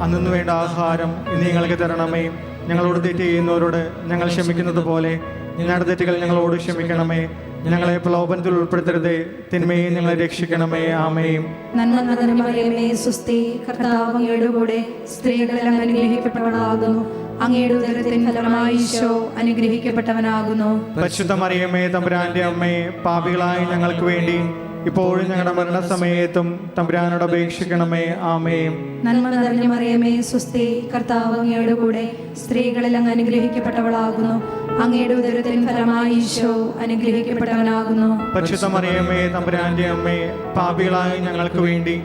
അന്നു വേണ്ട ആഹാരം ഇന്ന് ഞങ്ങൾക്ക് തരണമേ. ഞങ്ങളോട് തെറ്റ് ചെയ്യുന്നവരോട് ഞങ്ങൾ ക്ഷമിക്കുന്നത് പോലെ ഞങ്ങളുടെ തെറ്റുകൾ ഞങ്ങളോട് ക്ഷമിക്കണമേ. ഞങ്ങളെ പ്രലോഭനത്തിൽ ഉൾപ്പെടുത്തരുതേ, തിന്മയെ ഞങ്ങളെ രക്ഷിക്കണമേ. ആമേൻ. നന്മ നിറഞ്ഞ മറിയമേ സുസ്തി, കർത്താവ് അങ്ങയുടെ കൂടെ സ്ത്രീകളിൽ അങ്ങ് അനുഗ്രഹിക്കപ്പെട്ടവളാകുന്നു. അങ്ങയുടെ ഉദരത്തിൻ ഫലമായി ഈശോ അനുഗ്രഹിക്കപ്പെട്ടവനാകുന്നു. പരിശുദ്ധ മറിയമേ തമ്പുരാന്റെ അമ്മേ, പാപികളായ ഞങ്ങൾക്ക് വേണ്ടി ഇപ്പോഴും ഞങ്ങളുടെ മരണസമയത്തും തമ്പുരാനോട് അപേക്ഷിക്കണമേ. ആമേൻ. നന്മ നിറഞ്ഞ മറിയമേ സുസ്തി, കർത്താവ് അങ്ങയുടെ കൂടെ സ്ത്രീകളിൽ അങ്ങ് അനുഗ്രഹിക്കപ്പെട്ടവളാകുന്നു. അങ്ങയുടെ ഉദരത്തിൻ ഫലമായി ഈശോ അനുഗ്രഹിക്കപ്പെട്ടവനാകുന്നു. പരിശുദ്ധ മറിയമേ തമ്പുരാന്റെ അമ്മേ, പാപികളായ ഞങ്ങൾക്ക് വേണ്ടി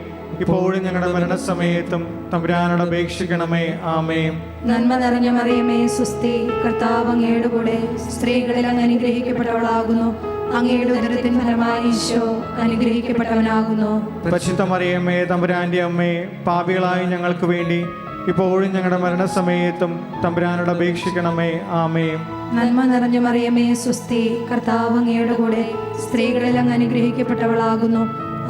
ഇപ്പോഴും ഞങ്ങളുടെ മരണസമയത്തും തമ്പുരാനോട് അപേക്ഷിക്കണമേ. ആമേൻ. നന്മ നിറഞ്ഞ മറിയമേ സുസ്തി, കർത്താവ് അങ്ങയുടെ കൂടെ സ്ത്രീകളിൽ അങ്ങ് അനുഗ്രഹിക്കപ്പെട്ടവളാകുന്നു. അങ്ങയുടെ ഉദരത്തിൻ ഫലമായി ഈശോ അനുഗ്രഹിക്കപ്പെട്ടവനാകുന്നു. പരിശുദ്ധ മറിയമേ തമ്പുരാന്റെ അമ്മേ, പാപികളായ ഞങ്ങൾക്ക് വേണ്ടി ഇപ്പോഴും ഞങ്ങളുടെ മരണസമയത്തും തമ്പുരാനോട് അപേക്ഷിക്കണമേ. ആമേൻ. നന്മ നിറഞ്ഞ മറിയമേ സുസ്തി, കർത്താവ് അങ്ങയുടെ കൂടെ സ്ത്രീകളിൽ അങ്ങ് അനുഗ്രഹിക്കപ്പെട്ടവളാകുന്നു.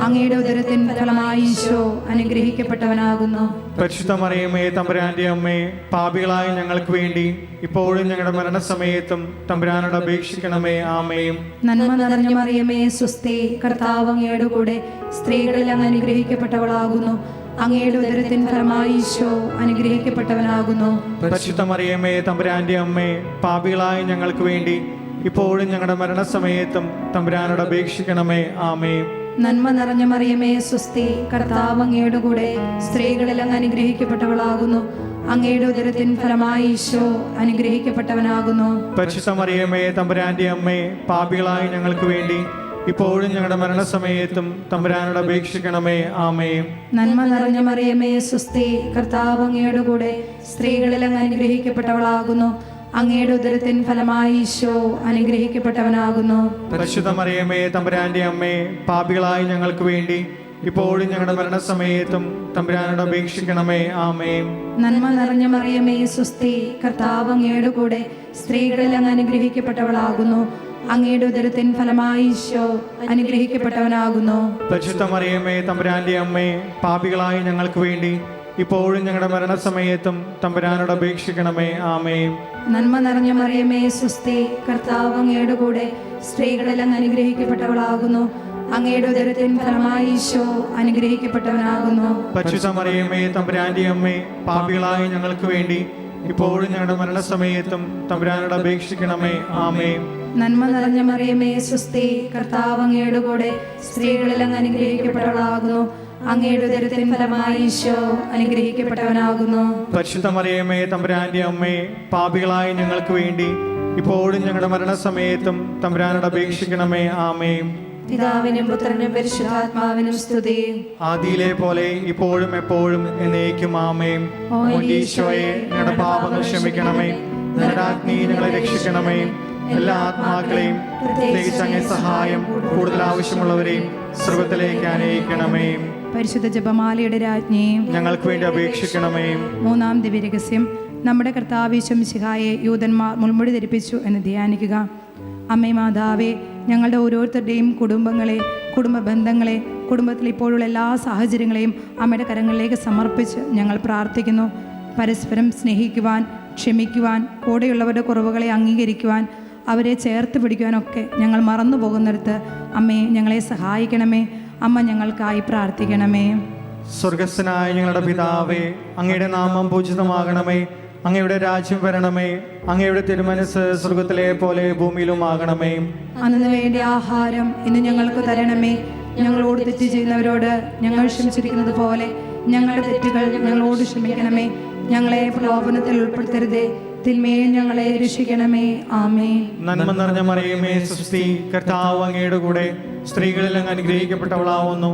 അങ്ങയുടെ ഉദരത്തിൻ ഫലമായി ഈശോ അനുഗ്രഹിക്കപ്പെട്ടവനാകുന്നു. പരിശുദ്ധ മറിയമേ തമ്പുരാന്റെ അമ്മേ, പാപികളായ ഞങ്ങൾക്ക് വേണ്ടി ഇപ്പോഴും ഞങ്ങളുടെ മരണസമയത്തും തമ്പുരാനോട് അപേക്ഷിക്കണമേ. ആമേൻ. നന്മ നിറഞ്ഞ മറിയമേ സുസ്തി, കർത്താവ് അങ്ങയുടെ കൂടെ സ്ത്രീകളിൽ അങ്ങ് അനുഗ്രഹിക്കപ്പെട്ടവളാകുന്നു. അങ്ങയുടെ ഉദരത്തിൻ ഫലമായി ഈശോ അനുഗ്രഹിക്കപ്പെട്ടവനാകുന്നു. പരിശുദ്ധ മറിയമേ തമ്പുരാന്റെ അമ്മേ, പാപികളായ ഞങ്ങൾക്ക് വേണ്ടി ഇപ്പോഴും ഞങ്ങളുടെ മരണസമയത്തും തമ്പുരാനോട് അപേക്ഷിക്കണമേ. ആമേൻ. നന്മ നിറഞ്ഞ മറിയമേ സ്വസ്തി, കർത്താവ് അങ്ങയുടെ കൂടെ സ്ത്രീകളിൽ അങ്ങ് അനുഗ്രഹിക്കപ്പെട്ടവളാകുന്നു. അങ്ങയുടെ ഉദരത്തിൻ ഫലമായി ഈശോ അനുഗ്രഹിക്കപ്പെട്ടവനാകുന്നു. പരിശുദ്ധ മറിയമേ തമ്പുരാന്റെ അമ്മേ, പാപികളായ ഞങ്ങൾക്ക് വേണ്ടി ഇപ്പോഴും ഞങ്ങളുടെ മരണസമയത്തും തമ്പുരാനോട് അപേക്ഷിക്കണമേ. ആമേൻ. നന്മ നിറഞ്ഞ മറിയമേ സ്വസ്തി, കർത്താവ് അങ്ങയുടെ കൂടെ സ്ത്രീകളിൽ അങ്ങ് അനുഗ്രഹിക്കപ്പെട്ടവളാകുന്നു. അങ്ങയുടെ ഉദരത്തിൻ ഫലമായി ഈശോ അനുഗ്രഹിക്കപ്പെട്ടവനാകുന്നു. പരിശുദ്ധ മറിയമേ തമ്പുരാന്റെ അമ്മേ, പാപികളായ ഞങ്ങൾക്ക് വേണ്ടി ഇപ്പോഴും ഞങ്ങളുടെ മരണസമയത്തും തമ്പുരാനോട് അപേക്ഷിക്കണമേ. ആമേൻ. നന്മ നിറഞ്ഞ മറിയമേ സ്വസ്തി, കർത്താവ് അങ്ങയുടെ കൂടെ സ്ത്രീകളിൽ അങ്ങ് അനുഗ്രഹിക്കപ്പെട്ടവളാകുന്നു. അങ്ങയുടെ ഉദരത്തിൻ ഫലമായി ഈശോ അനുഗ്രഹിക്കപ്പെട്ടവനാകുന്നു. പരിശുദ്ധ മറിയമേ തമ്പുരാന്റെ അമ്മേ, പാപികളായ ഞങ്ങൾക്ക് വേണ്ടി ഇപ്പോഴും ഞങ്ങളുടെ മരണസമയത്തും തമ്പുരാനോട് അപേക്ഷിക്കണമേ. ആമേൻ. നന്മ നിറഞ്ഞ മറിയമേ സ്വസ്തി, കർത്താവ് അങ്ങയുടെ കൂടെ സ്ത്രീകളിൽ അങ്ങ് അനുഗ്രഹിക്കപ്പെട്ടവളാകുന്നു. അങ്ങയുടെ ഉദരത്തിൻ ഫലമായി ഈശോ അനുഗ്രഹിക്കപ്പെട്ടവനാകുന്നു. പരിശുദ്ധ മറിയമേ തമ്പുരാന്റെ അമ്മേ, പാപികളായ ഞങ്ങൾക്ക് വേണ്ടി ഇപ്പോഴും ഞങ്ങളുടെ മരണസമയത്തും തമ്പുരാനോട് അപേക്ഷിക്കണമേ. ആമേൻ. നന്മ നിറഞ്ഞ മറിയമേ സ്വസ്തി, കർത്താവ് അങ്ങയുടെ കൂടെ സ്ത്രീകളിൽ അങ്ങ് അനുഗ്രഹിക്കപ്പെട്ടവളാകുന്നു. അങ്ങയുടെ ഉദരത്തിൻ ഫലമായി ഈശോ അനുഗ്രഹിക്കപ്പെട്ടവനാകുന്നു. പരിശുദ്ധ മറിയമേ തമ്പുരാന്റെ അമ്മേ, പാപികളായ ഞങ്ങൾക്ക് വേണ്ടി ഇപ്പോഴും ഞങ്ങളുടെ മരണസമയത്തും തമ്പുരാനോട് അപേക്ഷിക്കണമേ. ആമേൻ. പിതാവിനും പുത്രനും പരിശുദ്ധാത്മാവിനും സ്തുതി. ആദിയിലെ പോലെ ഇപ്പോഴും എപ്പോഴും എന്നേക്കും. ആമേൻ. ഓ ഈശോയെ, ഞങ്ങളുടെ പാപങ്ങൾ ക്ഷമിക്കണമേ, നരകാഗ്നി ഞങ്ങളെ രക്ഷിക്കണമേ. എല്ലാ ആത്മാക്കളെയും, പ്രത്യേകിച്ച് അങ്ങേ സഹായം കൂടുതൽ ആവശ്യമുള്ളവരെയും സ്വർഗ്ഗത്തിലേക്ക് അനയിക്കണമേ. പരിശുദ്ധ ജപമാലയുടെ രാജ്ഞിയും ഞങ്ങൾക്ക് വേണ്ടി അപേക്ഷിക്കണമേ. മൂന്നാം ദിവ്യരഹസ്യം, നമ്മുടെ കർത്താവ് ശംസിഹായെ യൂതന്മാർ മുൾമുടി ധരിപ്പിച്ചു എന്ന് ധ്യാനിക്കുക. അമ്മേ മാതാവേ, ഞങ്ങളുടെ ഓരോരുത്തരുടെയും കുടുംബങ്ങളെ, കുടുംബ ബന്ധങ്ങളെ, കുടുംബത്തിൽ ഇപ്പോഴുള്ള എല്ലാ സാഹചര്യങ്ങളെയും അമ്മയുടെ കരങ്ങളിലേക്ക് സമർപ്പിച്ച് ഞങ്ങൾ പ്രാർത്ഥിക്കുന്നു. പരസ്പരം സ്നേഹിക്കുവാൻ, ക്ഷമിക്കുവാൻ, കൂടെയുള്ളവരുടെ കുറവുകളെ അംഗീകരിക്കുവാൻ, അവരെ ചേർത്ത് പിടിക്കുവാനൊക്കെ ഞങ്ങൾ മറന്നു പോകുന്നിടത്ത് അമ്മേ ഞങ്ങളെ സഹായിക്കണമേ. അമ്മ ഞങ്ങൾക്കായി പ്രാർത്ഥിക്കണമേ. സ്വർഗസ്ഥനായ ഞങ്ങളുടെ പിതാവേ, അങ്ങയുടെ നാമം പൂജിതമാകണമേ. അങ്ങയുടെ രാജ്യം വരണമേ. അങ്ങയുടെ തിരുമനസ് സ്വർഗത്തിലെ പോലെ ഭൂമിയിലും ആകണമേ. അന്നു വേണ്ടി ആഹാരം ഇന്ന് ഞങ്ങൾക്ക് തരണമേ. ഞങ്ങളോട് തെറ്റ് ചെയ്യുന്നവരോട് ഞങ്ങൾ ക്ഷമിച്ചിരിക്കുന്നത് പോലെ ഞങ്ങളുടെ തെറ്റുകൾ ഞങ്ങളോട് ക്ഷമിക്കണമേ. ഞങ്ങളെ പ്രലോഭനത്തിൽ ഉൾപ്പെടുത്തരുതേ, തിന്മയെ ഞങ്ങളെ രക്ഷിക്കണമേ. ആമേൻ. നന്മ നിറഞ്ഞ മറിയമേ സ്വസ്തി, കർത്താവ് അങ്ങയുടെ കൂടെ സ്ത്രീകളിൽ അങ്ങ് അനുഗ്രഹിക്കപ്പെട്ടവളാവുന്നു.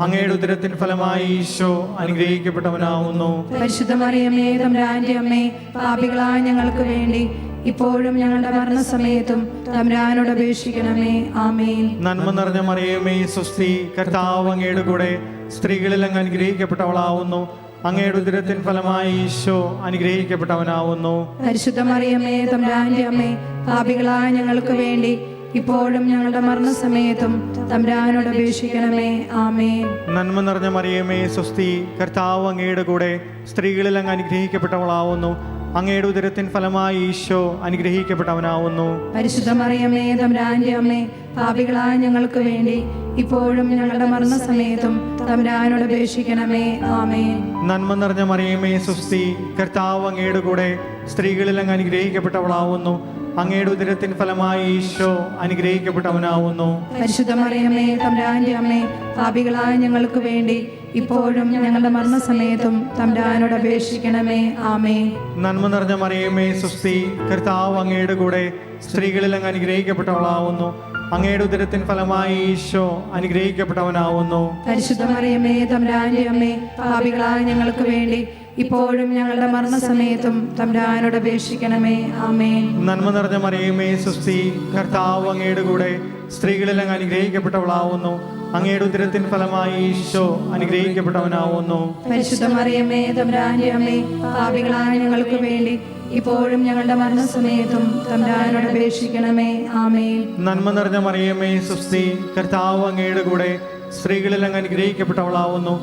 അങ്ങയുടെ ഉദരത്തിൻ ഫലമായി ഈശോ അനുഗ്രഹിക്കപ്പെട്ടവനാവുന്നു. പരിശുദ്ധ മറിയമേ തമ്പുരാന്റെ അമ്മേ, പാപികളായ ഞങ്ങൾക്ക് വേണ്ടി ഇപ്പോഴും ഞങ്ങളുടെ മരണസമയത്തും തമ്പുരാനോട് അപേക്ഷിക്കണമേ. ആമേൻ. നന്മ നിറഞ്ഞ മറിയമേ സ്വസ്തി, കർത്താവ് അങ്ങയുടെ കൂടെ സ്ത്രീകളിൽ അങ്ങ് അനുഗ്രഹിക്കപ്പെട്ടവളാവുന്നു. അങ്ങയുടെ ഉദരത്തിൻ ഫലമായി ഈശോ അനുഗ്രഹിക്കപ്പെട്ടവനാവുന്നു. പരിശുദ്ധ മറിയമേ തമ്പുരാന്റെ അമ്മേ, പാപികളായ ഞങ്ങൾക്ക് വേണ്ടി ഇപ്പോഴും ഞങ്ങളുടെ മരണസമയത്തും തമ്പുരാനോട് അപേക്ഷിക്കണമേ. ആമേൻ. നന്മ നിറഞ്ഞ മറിയമേ സ്വസ്തി, കർത്താവ് അങ്ങയുടെ കൂടെ സ്ത്രീകളിൽ അങ്ങ് അനുഗ്രഹിക്കപ്പെട്ടവളാവുന്നു. അങ്ങയുടെ ഉദരത്തിൻ ഫലമായി ഈശോ അനുഗ്രഹിക്കപ്പെട്ടവനാവുന്നു. പരിശുദ്ധ മറിയമേ തമ്പുരാന്റെ അമ്മേ, പാപികളായ ഞങ്ങൾക്ക് വേണ്ടി ഇപ്പോഴും ഞങ്ങളുടെ മരണസമയത്തും തമ്പുരാനോട് അപേക്ഷിക്കണമേ. ആമേൻ. നന്മ നിറഞ്ഞ മറിയമേ സ്വസ്തി, കർത്താവ് അങ്ങയുടെ കൂടെ സ്ത്രീകളിൽ അങ്ങ് അനുഗ്രഹിക്കപ്പെട്ടവളാവുന്നു. അങ്ങയുടെ ഉദരത്തിൻ ഫലമായി ഈശോ അനുഗ്രഹിക്കപ്പെട്ടവനാവുന്നു. പരിശുദ്ധ മറിയമേ തമ്പുരാന്റെ അമ്മേ, പാപികളായ ഞങ്ങൾക്ക് വേണ്ടി ഇപ്പോഴും ഞങ്ങളുടെ മരണസമയത്തും തമ്പുരാനോട് അപേക്ഷിക്കണമേ. ആമേൻ. നന്മ നിറഞ്ഞ മറിയമേ സ്വസ്തി, കർത്താവ് അങ്ങയുടെ കൂടെ സ്ത്രീകളിൽ അങ്ങ് അനുഗ്രഹിക്കപ്പെട്ടവളാവുന്നു. അങ്ങയുടെ ഉദരത്തിൻ ഫലമായി ഈശോ അനുഗ്രഹിക്കപ്പെട്ടവനാവുന്നു. പരിശുദ്ധ മറിയമേ തമ്പുരാന്റെ അമ്മേ, പാപികളായ ഞങ്ങൾക്ക് വേണ്ടി ഇപ്പോഴും ഞങ്ങളുടെ മരണസമയത്തും തമ്പുരാനോട് അപേക്ഷിക്കണമേ. ആമേൻ. നന്മ നിറഞ്ഞ മറിയമേ സ്വസ്തി, കർത്താവ് അങ്ങയുടെ കൂടെ സ്ത്രീകളിൽ അങ്ങ് അനുഗ്രഹിക്കപ്പെട്ടവളാവുന്നു. അങ്ങയുടെ ഉദരത്തിൻ ഫലമായി ഈശോ അനുഗ്രഹിക്കപ്പെട്ടവനാവുന്നു. പരിശുദ്ധ മറിയമേ തമ്പുരാന്റെ അമ്മേ, പാപികളായ ഞങ്ങൾക്ക് വേണ്ടി ഇപ്പോഴും ഞങ്ങളുടെ മരണസമയത്തും തമ്പുരാനോട് അപേക്ഷിക്കണമേ. ആമേൻ. നന്മ നിറഞ്ഞ മറിയമേ സ്വസ്തി, കർത്താവ് അങ്ങയുടെ കൂടെ സ്ത്രീകളിൽ അങ്ങ് അനുഗ്രഹിക്കപ്പെട്ടവളാവുന്നു.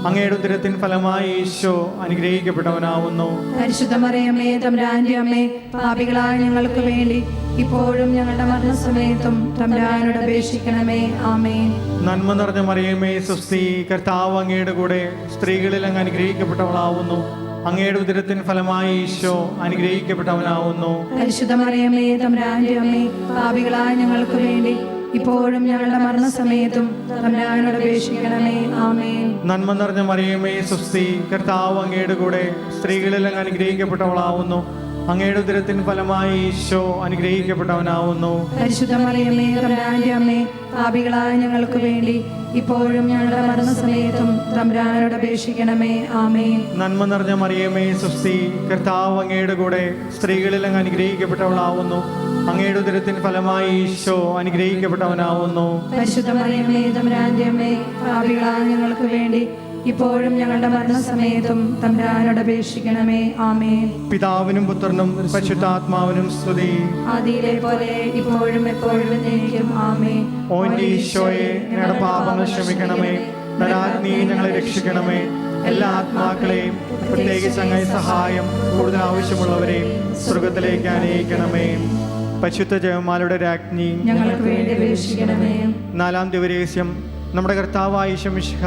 അങ്ങയുടെ ഉദരത്തിൻ ഫലമായി ഈശോ അനുഗ്രഹിക്കപ്പെട്ടവനാവുന്നു. പരിശുദ്ധ മറിയമേ തമ്പുരാന്റെ അമ്മേ, പാപികളായ ഞങ്ങൾക്ക് വേണ്ടി ഇപ്പോഴും ഞങ്ങളുടെ മരണസമയത്തും തമ്പുരാനോട് അപേക്ഷിക്കണമേ. ആമേൻ. നന്മ നിറഞ്ഞ മറിയമേ സ്വസ്തി, കർത്താവ് അങ്ങയുടെ കൂടെ സ്ത്രീകളിൽ അങ്ങ് അനുഗ്രഹിക്കപ്പെട്ടവളാവുന്നു. അങ്ങയുടെ ഉദരത്തിൻ ഫലമായി ഈശോ അനുഗ്രഹിക്കപ്പെട്ടവനാവുന്നു. പരിശുദ്ധ മറിയമേ തമ്പുരാന്റെ അമ്മേ, പാപികളായ ഞങ്ങൾക്ക് വേണ്ടി ഇപ്പോഴും ഞങ്ങളുടെ മരണസമയത്തും തമ്പുരാനോട് അപേക്ഷിക്കണമേ. ആമേൻ. നന്മ നിറഞ്ഞ മറിയമേ സ്വസ്തി, കർത്താവ് അങ്ങയുടെ കൂടെ സ്ത്രീകളിൽ അങ്ങ് അനുഗ്രഹിക്കപ്പെട്ടവളാവുന്നു. അങ്ങയുടെ ഉദരത്തിൻ ഫലമായി ഈശോ അനുഗ്രഹിക്കപ്പെട്ടവനാവുന്നു. പരിശുദ്ധ മറിയമേ തമ്പുരാന്റെ അമ്മേ, പാപികളായ ഞങ്ങൾക്ക് വേണ്ടി ഇപ്പോഴും ഞങ്ങളുടെ മരണസമയത്തും തമ്പുരാനോട് അപേക്ഷിക്കണമേ. ആമേൻ. നന്മ നിറഞ്ഞ മറിയമേ സ്വസ്തി, കർത്താവ് അങ്ങയുടെ കൂടെ സ്ത്രീകളിൽ അങ്ങ് അനുഗ്രഹിക്കപ്പെട്ടവളാവുന്നു. അങ്ങയുടെ ഉദരത്തിൻ ഫലമായി ഈശോ അനുഗ്രഹിക്കപ്പെട്ടവനാവുന്നു. പരിശുദ്ധ മറിയമേ തമ്പുരാന്റെ അമ്മേ, പാപികളായ ഞങ്ങൾക്ക് വേണ്ടി ഇപ്പോഴും ഞങ്ങളുടെ മരണസമയത്തും തമ്പുരാനോട് അപേക്ഷിക്കണമേ. ആമേൻ. പിതാവിനും പുത്രനും പരിശുദ്ധാത്മാവിനും സ്തുതി. ആദിയിലെ പോലെ ഇപ്പോഴും എപ്പോഴും എന്നേക്കും. ആമേൻ. ഓ എൻ്റെ ഈശോയെ, ഞങ്ങളുടെ പാപങ്ങൾ ക്ഷമിക്കണമേ, നരാഗ്നിയെ ഞങ്ങളെ രക്ഷിക്കണമേ. എല്ലാ ആത്മാക്കളെയും പ്രത്യേകിച്ച് അങ്ങേ സഹായം കൂടുതൽ ആവശ്യമുള്ളവരെയും സ്വർഗത്തിലേക്ക് അനയിക്കണമേ. പരിശുദ്ധ ജപമാലയുടെ രാജ്ഞി ഞങ്ങൾക്ക് വേണ്ടി അപേക്ഷിക്കണമേ. 4-ാം ദിവരഹസ്യം. നമ്മുടെ കർത്താവായ ഈശോ മിശിഹ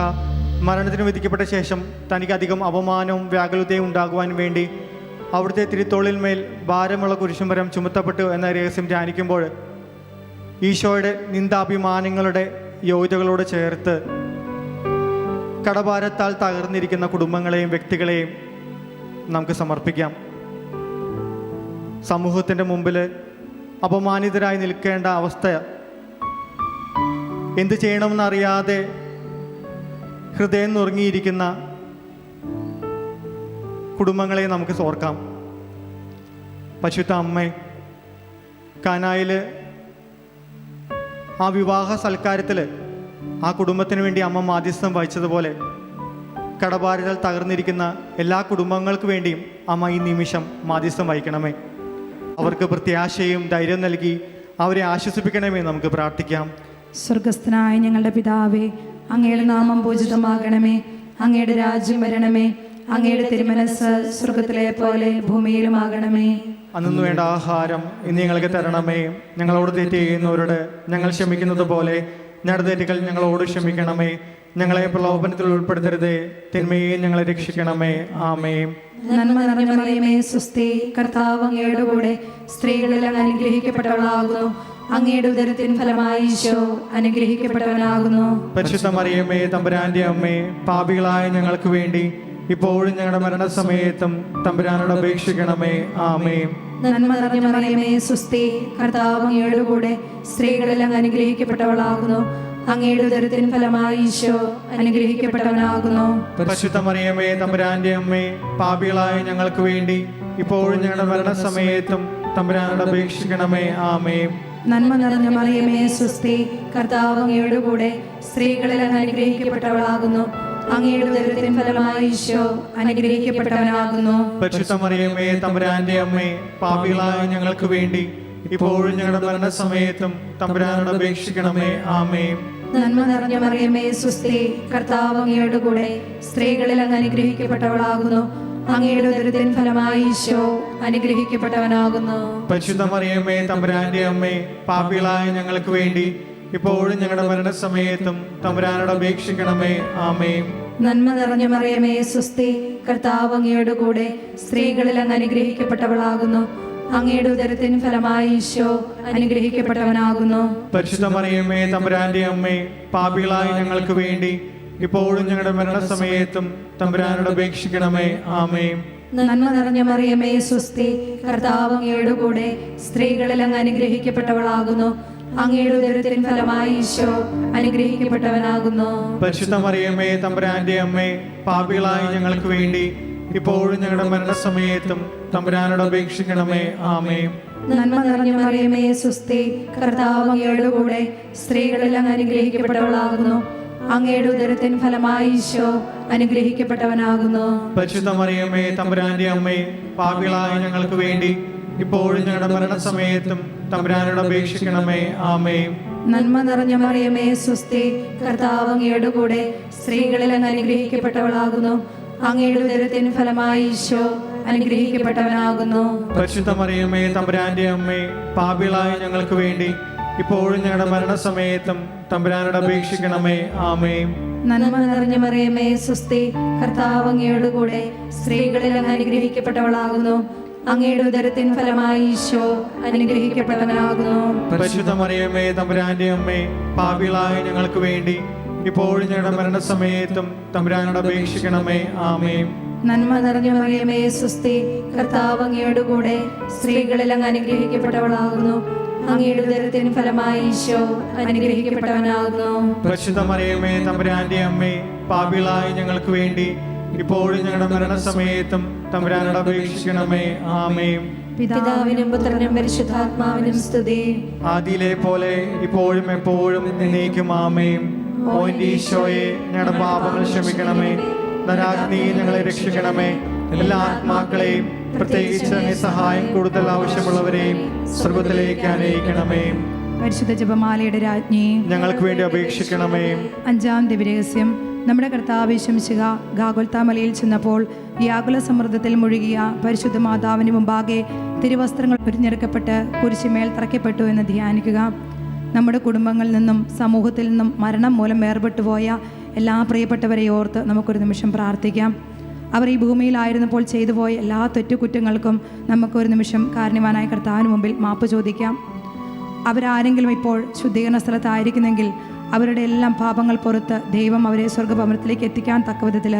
മരണത്തിന് വിധിക്കപ്പെട്ട ശേഷം തനിക്കധികം അപമാനവും വ്യാകുലതയും ഉണ്ടാകുവാൻ വേണ്ടി അവിടുത്തെ തിരുത്തോളിന്മേൽ ഭാരമുള്ള കുരിശുമരം ചുമത്തപ്പെട്ടു എന്ന രഹസ്യം ധ്യാനിക്കുമ്പോൾ ഈശോയുടെ നിന്ദാഭിമാനങ്ങളുടെ യോഗ്യതകളോട് ചേർത്ത് കടഭാരത്താൽ തകർന്നിരിക്കുന്ന കുടുംബങ്ങളെയും വ്യക്തികളെയും നമുക്ക് സമർപ്പിക്കാം. സമൂഹത്തിൻ്റെ മുമ്പിൽ അപമാനിതരായി നിൽക്കേണ്ട അവസ്ഥ, എന്ത് ചെയ്യണമെന്നറിയാതെ ഹൃദയം നുറുങ്ങിയിരിക്കുന്ന കുടുംബങ്ങളെ നമുക്ക് ഓർക്കാം. പരിശുദ്ധ അമ്മ കാനായിൽ ആ വിവാഹ സൽക്കാരത്തിൽ ആ കുടുംബത്തിന് വേണ്ടി അമ്മ മാധ്യസ്ഥം വഹിച്ചതുപോലെ കടഭാരത്താൽ തകർന്നിരിക്കുന്ന എല്ലാ കുടുംബങ്ങൾക്ക് വേണ്ടിയും അമ്മ ഈ നിമിഷം മാധ്യസ്ഥം വഹിക്കണമേ. അവർക്ക് പ്രത്യാശയും ധൈര്യം നൽകി അവരെ ആശ്വസിപ്പിക്കണമേ. നമുക്ക് പ്രാർത്ഥിക്കാം. സ്വർഗസ്ഥനായ ഞങ്ങളുടെ പിതാവേ, അങ്ങയുടെ നാമം പൂജിതമാകണമേ. അങ്ങയുടെ രാജ്യം വരണമേ. അങ്ങയുടെ തിരുമനസ് സ്വർഗത്തിലെ പോലെ ഭൂമിയിലുമാകണമേ. അന്നു വേണ്ട ആഹാരം ഇന്ന് ഞങ്ങൾക്ക് തരണമേ. ഞങ്ങളോട് തെറ്റ് ചെയ്യുന്നവരോട് ഞങ്ങൾ ക്ഷമിക്കുന്നത് പോലെ ഞങ്ങളുടെ തെറ്റുകൾ ഞങ്ങളോട് ക്ഷമിക്കണമേ. ഞങ്ങളെ പ്രലോഭനത്തിൽ ഉൾപ്പെടുത്തരുതേ, തിന്മയെ ഞങ്ങളെ രക്ഷിക്കണമേ. ആമേൻ. നന്മ നിറഞ്ഞ മറിയമേ സ്വസ്തി, കർത്താവ് അങ്ങയുടെ കൂടെ സ്ത്രീകളിൽ അങ്ങ് അനുഗ്രഹിക്കപ്പെട്ടവളാകുന്നു. അങ്ങയുടെ ഉദരത്തിൻ ഫലമായി ഈശോ അനുഗ്രഹിക്കപ്പെട്ടവനാകുന്നു. പരിശുദ്ധ മറിയമേ തമ്പുരാന്റെ അമ്മേ, പാപികളായ ഞങ്ങൾക്ക് വേണ്ടി ഇപ്പോഴും ഞങ്ങളുടെ മരണസമയത്തും തമ്പുരാനോട് അപേക്ഷിക്കണമേ. ആമേൻ. നന്മ നിറഞ്ഞ മറിയമേ സ്വസ്തി, കർത്താവ് അങ്ങയുടെ കൂടെ സ്ത്രീകളിൽ അങ്ങ് അനുഗ്രഹിക്കപ്പെട്ടവളാകുന്നു. അങ്ങയുടെ ഉദരത്തിൻ ഫലമായി ഈശോ അനുഗ്രഹിക്കപ്പെട്ടവനാകുന്നു. പരിശുദ്ധ മറിയമേ തമ്പുരാന്റെ അമ്മേ, പാപികളായ ഞങ്ങൾക്ക് വേണ്ടി ഇപ്പോഴും ഞങ്ങളുടെ മരണസമയത്തും തമ്പുരാനോട് അപേക്ഷിക്കണമേ. ആമേൻ. നന്മ നിറഞ്ഞ മറിയമേ സ്വസ്തി, കർത്താവ് അങ്ങയുടെ കൂടെ സ്ത്രീകളിൽ അങ്ങ് അനുഗ്രഹിക്കപ്പെട്ടവളാകുന്നു. അങ്ങയുടെ ഉദരത്തിൻ ഫലമായി ഈശോ അനുഗ്രഹിക്കപ്പെട്ടവനാകുന്നു. പരിശുദ്ധ മറിയമേ തമ്പുരാന്റെ അമ്മേ, പാപികളായ ഞങ്ങൾക്ക് വേണ്ടി ഇപ്പോഴും ഞങ്ങളുടെ മരണസമയത്തും തമ്പുരാനോട് അപേക്ഷിക്കണമേ. ആമേൻ. നന്മ നിറഞ്ഞ മറിയമേ സ്വസ്തി, കർത്താവ് അങ്ങയുടെ കൂടെ സ്ത്രീകളിൽ അങ്ങ് അനുഗ്രഹിക്കപ്പെട്ടവളാകുന്നു. അങ്ങയുടെ ഉദരത്തിൻ ഫലമായി ഈശോ അനുഗ്രഹിക്കപ്പെട്ടവനാകുന്നു. പരിശുദ്ധ മറിയമേ തമ്പുരാന്റെ അമ്മേ, പാപികളായ ഞങ്ങൾക്ക് വേണ്ടി ഇപ്പോഴും ഞങ്ങളുടെ മരണസമയത്തും തമ്പുരാനോട് അപേക്ഷിക്കണമേ. ആമേൻ. നന്മ നിറഞ്ഞ മറിയമേ സ്വസ്തി, കർത്താവ് അങ്ങയുടെ കൂടെ സ്ത്രീകളിൽ അങ്ങ് അനുഗ്രഹിക്കപ്പെട്ടവളാകുന്നു. അങ്ങയുടെ ഉദരത്തിൻ ഫലമായി ഈശോ അനുഗ്രഹിക്കപ്പെട്ടവനാകുന്നു. പരിശുദ്ധ മറിയമേ തമ്പുരാന്റെ അമ്മേ, പാപികളായ ഞങ്ങൾക്ക് വേണ്ടി ഇപ്പോഴും ഞങ്ങളുടെ മരണസമയത്തും തമ്പുരാനോട് അപേക്ഷിക്കണമേ. ആമേൻ. നന്മ നിറഞ്ഞ മറിയമേ സ്വസ്തി, കർത്താവ് അങ്ങയുടെ കൂടെ സ്ത്രീകളിൽ അങ്ങ് അനുഗ്രഹിക്കപ്പെട്ടവളാകുന്നു. അങ്ങയുടെ ഉദരത്തിൻ ഫലമായി ഈശോ അനുഗ്രഹിക്കപ്പെട്ടവനാകുന്നു. പരിശുദ്ധ മറിയമേ തമ്പുരാന്റെ അമ്മേ, പാപികളായ ഞങ്ങൾക്ക് വേണ്ടി ഇപ്പോഴും ഞങ്ങളുടെ മരണസമയത്തും തമ്പുരാനോട് അപേക്ഷിക്കണമേ. ആമേൻ. നന്മ നിറഞ്ഞ മറിയമേ സ്വസ്തി, കർത്താവ് അങ്ങയുടെ കൂടെ സ്ത്രീകളിൽ അങ്ങ് അനുഗ്രഹിക്കപ്പെട്ടവളാകുന്നു. അങ്ങയുടെ ഉദരത്തിൻ ഫലമായി ഈശോ അനുഗ്രഹിക്കപ്പെട്ടവനാകുന്നു. പരിശുദ്ധ മറിയമേ തമ്പുരാന്റെ അമ്മേ, പാപികളായ ഞങ്ങൾക്ക് വേണ്ടി ഇപ്പോഴും ഞങ്ങളുടെ മരണസമയത്തും തമ്പുരാനോട് അപേക്ഷിക്കണമേ. ആമേൻ. നന്മ നിറഞ്ഞ മറിയമേ സ്വസ്തി, കർത്താവ് അങ്ങയുടെ കൂടെ സ്ത്രീകളിൽ അങ്ങ് അനുഗ്രഹിക്കപ്പെട്ടവളാകുന്നു. അങ്ങയുടെ ഉദരത്തിൻ ഫലമായി ഈശോ അനുഗ്രഹിക്കപ്പെട്ടവനാകുന്നു. പരിശുദ്ധ മറിയമേ തമ്പുരാന്റെ അമ്മേ, പാപികളായ ഞങ്ങൾക്ക് വേണ്ടി ഇപ്പോഴും ഞങ്ങളുടെ മരണസമയത്തും തമ്പുരാനോട് അപേക്ഷിക്കണമേ. ആമേൻ. നന്മ നിറഞ്ഞ മറിയമേ സുസ്തി, കർത്താവ് അങ്ങയോട് കൂടെ സ്ത്രീകളിൽ അങ്ങ് അനുഗ്രഹിക്കപ്പെട്ടവളാകുന്നു. അങ്ങയുടെ ഉദരത്തിൻ ഫലമായി ഈശോ അനുഗ്രഹിക്കപ്പെട്ടവനാകുന്നു. പരിശുദ്ധ മറിയമേ തമ്പുരാന്റെ അമ്മേ, പാപികളായ ഞങ്ങൾക്ക് വേണ്ടി ഇപ്പോഴും ഞങ്ങളുടെ മരണസമയത്തും തമ്പുരാനോട് അപേക്ഷിക്കണമേ. ആമേൻ. നന്മ നിറഞ്ഞ മറിയമേ സുസ്തി, കർത്താവ് അങ്ങയോട് കൂടെ സ്ത്രീകളിൽ അങ്ങ് അനുഗ്രഹിക്കപ്പെട്ടവളാകുന്നു. അങ്ങയുടെ ഉദരത്തിൻ ഫലമായി ഈശോ അനുഗ്രഹിക്കപ്പെട്ടവനാകുന്നു. പരിശുദ്ധ മറിയമേ തമ്പുരാന്റെ അമ്മേ, പാപികളായ ഞങ്ങൾക്ക് വേണ്ടി ഇപ്പോഴും ഞങ്ങളുടെ മരണസമയത്തും തമ്പുരാനോട് അപേക്ഷിക്കണമേ. ആമേൻ. പിതാവിനും പുത്രനും പരിശുദ്ധാത്മാവിനും സ്തുതി. ആദിയിലെ പോലെ ഇപ്പോഴും എപ്പോഴും എന്നേക്കും. ആമേൻ. ഓ എൻ്റെ ഈശോയെ, ഞങ്ങളുടെ പാപങ്ങൾ ക്ഷമിക്കണമേ, നരാഗ്നിയെ ഞങ്ങളെ രക്ഷിക്കണമേ. എല്ലാ ആത്മാക്കളെയും പ്രത്യേകിച്ച് അങ്ങേ സഹായം കൂടുതൽ ആവശ്യമുള്ളവരെയും സ്വർഗ്ഗത്തിലേക്ക് അനയിക്കണമേ. പരിശുദ്ധ ജപമാലയുടെ രാജ്ഞി, ഞങ്ങൾക്ക് വേണ്ടി അപേക്ഷിക്കണമേ. അഞ്ചാം ദിവ്യരഹസ്യം. നമ്മുടെ കർത്താവ് ശംശിക ഗാഗുൽത്താ മലയിൽ ചെന്നപ്പോൾ വ്യാകുല സമ്മർദ്ദത്തിൽ മുഴുകിയ പരിശുദ്ധ മാതാവിന് മുമ്പാകെ തിരുവസ്ത്രങ്ങൾ ഉരിഞ്ഞെടുക്കപ്പെട്ട് കുരിശുമേൽ തറയ്ക്കപ്പെട്ടു എന്ന് ധ്യാനിക്കുക. നമ്മുടെ കുടുംബങ്ങളിൽ നിന്നും സമൂഹത്തിൽ നിന്നും മരണം മൂലം വേർപെട്ടുപോയ എല്ലാ പ്രിയപ്പെട്ടവരെ ഓർത്ത് നമുക്കൊരു നിമിഷം പ്രാർത്ഥിക്കാം. അവർ ഈ ഭൂമിയിലായിരുന്നപ്പോൾ ചെയ്തു പോയ എല്ലാ തെറ്റുകുറ്റങ്ങൾക്കും നമുക്കൊരു നിമിഷം കാരുണ്യവാനായ കർത്താവിന് മുമ്പിൽ മാപ്പ് ചോദിക്കാം. അവരാരെങ്കിലും ഇപ്പോൾ ശുദ്ധീകരണ സ്ഥലത്തായിരിക്കുന്നെങ്കിൽ അവരുടെ എല്ലാം പാപങ്ങൾ പുറത്ത് ദൈവം അവരെ സ്വർഗ്ഗഭവനത്തിലേക്ക് എത്തിക്കാൻ തക്കവിധത്തിൽ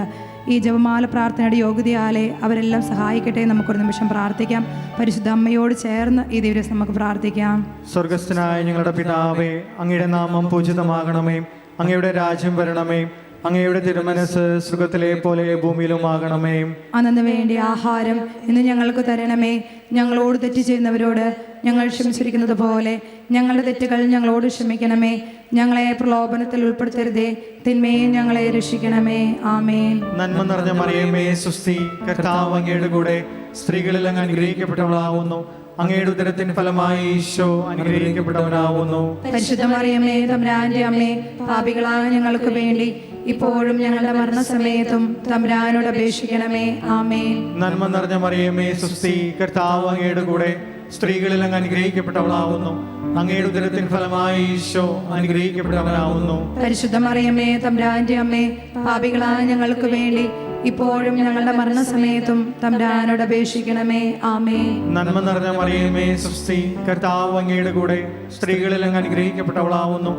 ഈ ജപമാല പ്രാർത്ഥനയുടെ യോഗ്യതയാലെ അവരെല്ലാം സഹായിക്കട്ടെ. നമുക്കൊരു നിമിഷം പ്രാർത്ഥിക്കാം. പരിശുദ്ധ അമ്മയോട് ചേർന്ന് ഈ ദിവസം നമുക്ക് പ്രാർത്ഥിക്കാം. സ്വർഗസ്ഥനായ ഞങ്ങളുടെ പിതാവേ, അങ്ങയുടെ നാമം പൂജിതമാകണമേ, അങ്ങയുടെ രാജ്യം വരണമേ, അങ്ങയുടെ തിരുമനസ് സ്വർഗ്ഗത്തിലെ പോലെ ഭൂമിയിലുമാകണമേ. അന്നു വേണ്ടി ആഹാരം ഇന്ന് ഞങ്ങൾക്ക് തരണമേ. ഞങ്ങളോട് തെറ്റ് ചെയ്യുന്നവരോട് ഞങ്ങൾ ക്ഷമിച്ചിരിക്കുന്നത് പോലെ ഞങ്ങളുടെ തെറ്റുകൾ ഞങ്ങളോട് ക്ഷമിക്കണമേ. ഞങ്ങളെ പ്രലോഭനത്തിൽ ഉൾപ്പെടുത്തരുതേ, തിന്മയെ ഞങ്ങളെ രക്ഷിക്കണമേ. ആമേൻ. നന്മ നിറഞ്ഞ മറിയമേ സുസ്തി, കർത്താവ് അങ്ങയുടെ കൂടെ സ്ത്രീകളിൽ അങ്ങ് അനുഗ്രഹിക്കപ്പെട്ടവളാവുന്നു. അങ്ങയുടെ ഉദരത്തിൻ ഫലമായി ഈശോ അനുഗ്രഹിക്കപ്പെട്ടവനാവുന്നു. പരിശുദ്ധ മറിയമേ തമ്പുരാന്റെ അമ്മേ, പാപികളായ ഞങ്ങൾക്ക് വേണ്ടി ഇപ്പോഴും ഞങ്ങളുടെ മരണസമയത്തും തമ്പുരാനോട് അപേക്ഷിക്കണമേ. ആമേൻ. നന്മ നിറഞ്ഞ മറിയമേ സുസ്തി, കർത്താവ് അങ്ങയുടെ കൂടെ സ്ത്രീകളിൽ അങ്ങ് അനുഗ്രഹിക്കപ്പെട്ടവളാവുന്നു. അങ്ങയുടെ ഉദരത്തിൻ ഫലമായി ഈശോ അനുഗ്രഹിക്കപ്പെട്ടവനാവുന്നു. പരിശുദ്ധ മറിയമേ തമ്പുരാന്റെ അമ്മേ, പാപികളായ ഞങ്ങൾക്ക് വേണ്ടി ഇപ്പോഴും ഞങ്ങളുടെ മരണസമയത്തും തമ്പുരാനോട് അപേക്ഷിക്കണമേ. ആമേൻ. നന്മ നിറഞ്ഞ മറിയമേ സുസ്തി, കർത്താവ് അങ്ങയുടെ കൂടെ സ്ത്രീകളിൽ അങ്ങ് അനുഗ്രഹിക്കപ്പെട്ടവളാവുന്നു.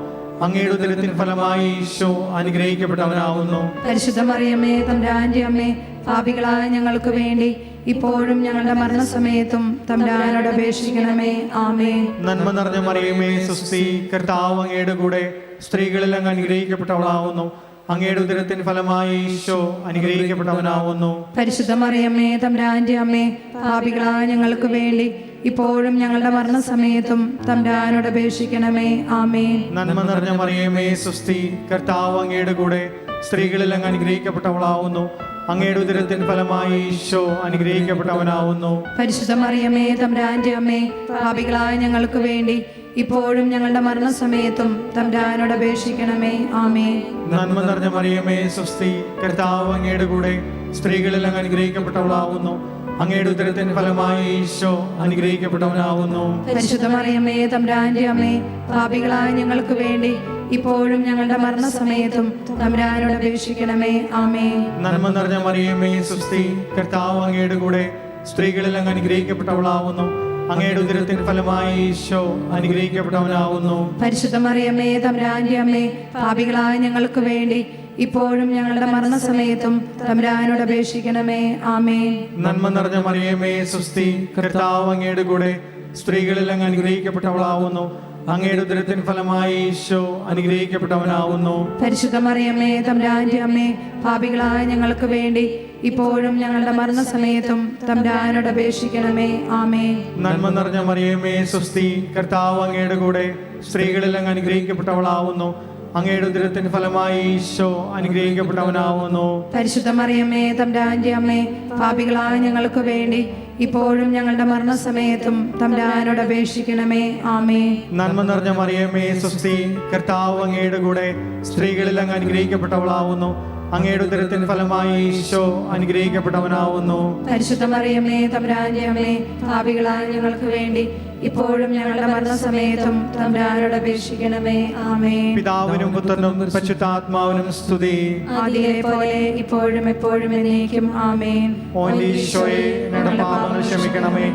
അങ്ങയുടെ ഉദരത്തിൻ ഫലമായി ഈശോ അനുഗ്രഹിക്കപ്പെട്ടവനാവുന്നു. പരിശുദ്ധ മറിയമേ തമ്പുരാന്റെ അമ്മേ, പാപികളായ ഞങ്ങൾക്ക് വേണ്ടി ഇപ്പോഴും ഞങ്ങളുടെ മരണസമയത്തും തമ്പുരാനോട് അപേക്ഷിക്കണമേ. ആമേൻ. നന്മ നിറഞ്ഞ മറിയമേ സുസ്തി, കർത്താവ് അങ്ങയുടെ കൂടെ സ്ത്രീകളിൽ അങ്ങ് അനുഗ്രഹിക്കപ്പെട്ടവളാവുന്നു. അങ്ങയുടെ ഉദരത്തിൻ ഫലമായി ഈശോ അനുഗ്രഹിക്കപ്പെട്ടവനാവുന്നു. പരിശുദ്ധ മറിയമേ തമ്പുരാന്റെ അമ്മേ, പാപികളായ ഞങ്ങൾക്ക് വേണ്ടി ഇപ്പോഴും ഞങ്ങളുടെ മരണസമയത്തും തമ്പുരാനോട് അപേക്ഷിക്കണമേ. ആമേൻ. നന്മ നിറഞ്ഞ മറിയമേ സുസ്തി, കർത്താവ് അങ്ങയുടെ കൂടെ സ്ത്രീകളിൽ അങ്ങ് അനുഗ്രഹിക്കപ്പെട്ടവളാവുന്നു. അങ്ങയുടെ ഉദരത്തിൻ ഫലമായി ഈശോ അനുഗ്രഹിക്കപ്പെട്ടവനാവുന്നു. പരിശുദ്ധ മറിയമേ തമ്പുരാന്റെ അമ്മേ, പാപികളായ ഞങ്ങൾക്ക് വേണ്ടി ഇപ്പോഴും ഞങ്ങളുടെ മരണസമയത്തും തമ്പുരാനോട് അപേക്ഷിക്കണമേ. ആമേൻ. നന്മ നിറഞ്ഞ മറിയമേ സുസ്തി, കർത്താവ് അങ്ങയുടെ കൂടെ സ്ത്രീകളിൽ അങ്ങ് അനുഗ്രഹിക്കപ്പെട്ടവളാവുന്നു. അങ്ങയുടെ ഉദരത്തിൻ ഫലമായി ഈശോ അനുഗ്രഹിക്കപ്പെട്ടവനാവുന്നു. പരിശുദ്ധ മറിയമേ തമ്പുരാന്റെ അമ്മേ, പാപികളായ ഞങ്ങൾക്ക് വേണ്ടി ഇപ്പോഴും ഞങ്ങളുടെ മരണസമയത്തും തമ്പുരാനോട് അപേക്ഷിക്കണമേ. ആമേൻ. നന്മ നിറഞ്ഞ മറിയമേ സുസ്തി, കർത്താവ് അങ്ങയുടെ കൂടെ സ്ത്രീകളിൽ അങ്ങ് അനുഗ്രഹിക്കപ്പെട്ടവളാവുന്നു. അങ്ങയുടെ ഉദരത്തിൻ ഫലമായി ഈശോ അനുഗ്രഹിക്കപ്പെട്ടവനാവുന്നു. പരിശുദ്ധ മറിയമേ തമ്പുരാന്റെ അമ്മേ, പാപികളായ ഞങ്ങൾക്ക് വേണ്ടി ഇപ്പോഴും ഞങ്ങളുടെ മരണസമയത്തും തമ്പുരാനോട് അപേക്ഷിക്കണമേ. ആമേൻ. നന്മ നിറഞ്ഞ മറിയമേ സുസ്തി, കർത്താവ് അങ്ങയുടെ കൂടെ സ്ത്രീകളിൽ അങ്ങ് അനുഗ്രഹിക്കപ്പെട്ടവളാവുന്നു. അങ്ങയുടെ ഉദരത്തിൻ ഫലമായി ഈശോ അനുഗ്രഹിക്കപ്പെട്ടവനാവുന്നു. പരിശുദ്ധ മറിയമേ തമ്പുരാന്റെ അമ്മേ, പാപികളായ ഞങ്ങൾക്ക് വേണ്ടി ഇപ്പോഴും ഞങ്ങളുടെ മരണസമയത്തും തമ്പുരാനോട് അപേക്ഷിക്കണമേ. ആമേൻ. നന്മ നിറഞ്ഞ മറിയമേ സുസ്തി, കർത്താവ് അങ്ങയുടെ കൂടെ സ്ത്രീകളിൽ അങ്ങ് അനുഗ്രഹിക്കപ്പെട്ടവളാവുന്നു. അങ്ങയുടെ ഉദരത്തിൻ ഫലമായി ഈശോ അനുഗ്രഹിക്കപ്പെട്ടവനാവുന്നു. പരിശുദ്ധ മറിയമേ തമ്പുരാന്റെ അമ്മേ, പാപികളായ ഞങ്ങൾക്ക് വേണ്ടി ഇപ്പോഴും ഞങ്ങളുടെ മരണസമയത്തും തമ്പുരാനോട് അപേക്ഷിക്കണമേ. ആമേൻ. നന്മ നിറഞ്ഞ മറിയമേ സുസ്തി, കർത്താവ് അങ്ങയുടെ കൂടെ സ്ത്രീകളിൽ അങ്ങ് അനുഗ്രഹിക്കപ്പെട്ടവളാവുന്നു. അങ്ങയുടെ ഉദരത്തിൻ ഫലമായി ഈശോ അനുഗ്രഹിക്കപ്പെട്ടവനാവുന്നു. പരിശുദ്ധ മറിയമേ തമ്പുരാന്റെ അമ്മേ, പാപികളായ ഞങ്ങൾക്ക് വേണ്ടി ഇപ്പോഴും ഞങ്ങളുടെ മരണസമയത്തും തമ്പുരാനോട് അപേക്ഷിക്കണമേ. ആമേൻ. പിതാവിനും പുത്രനും പരിശുദ്ധാത്മാവിനും സ്തുതി. ആദിയിലെ പോലെ ഇപ്പോഴും എപ്പോഴും എന്നേക്കും. ആമേൻ. ഓ എൻ്റെ ഈശോയെ, ഞങ്ങളുടെ പാപങ്ങൾ ക്ഷമിക്കണമേ,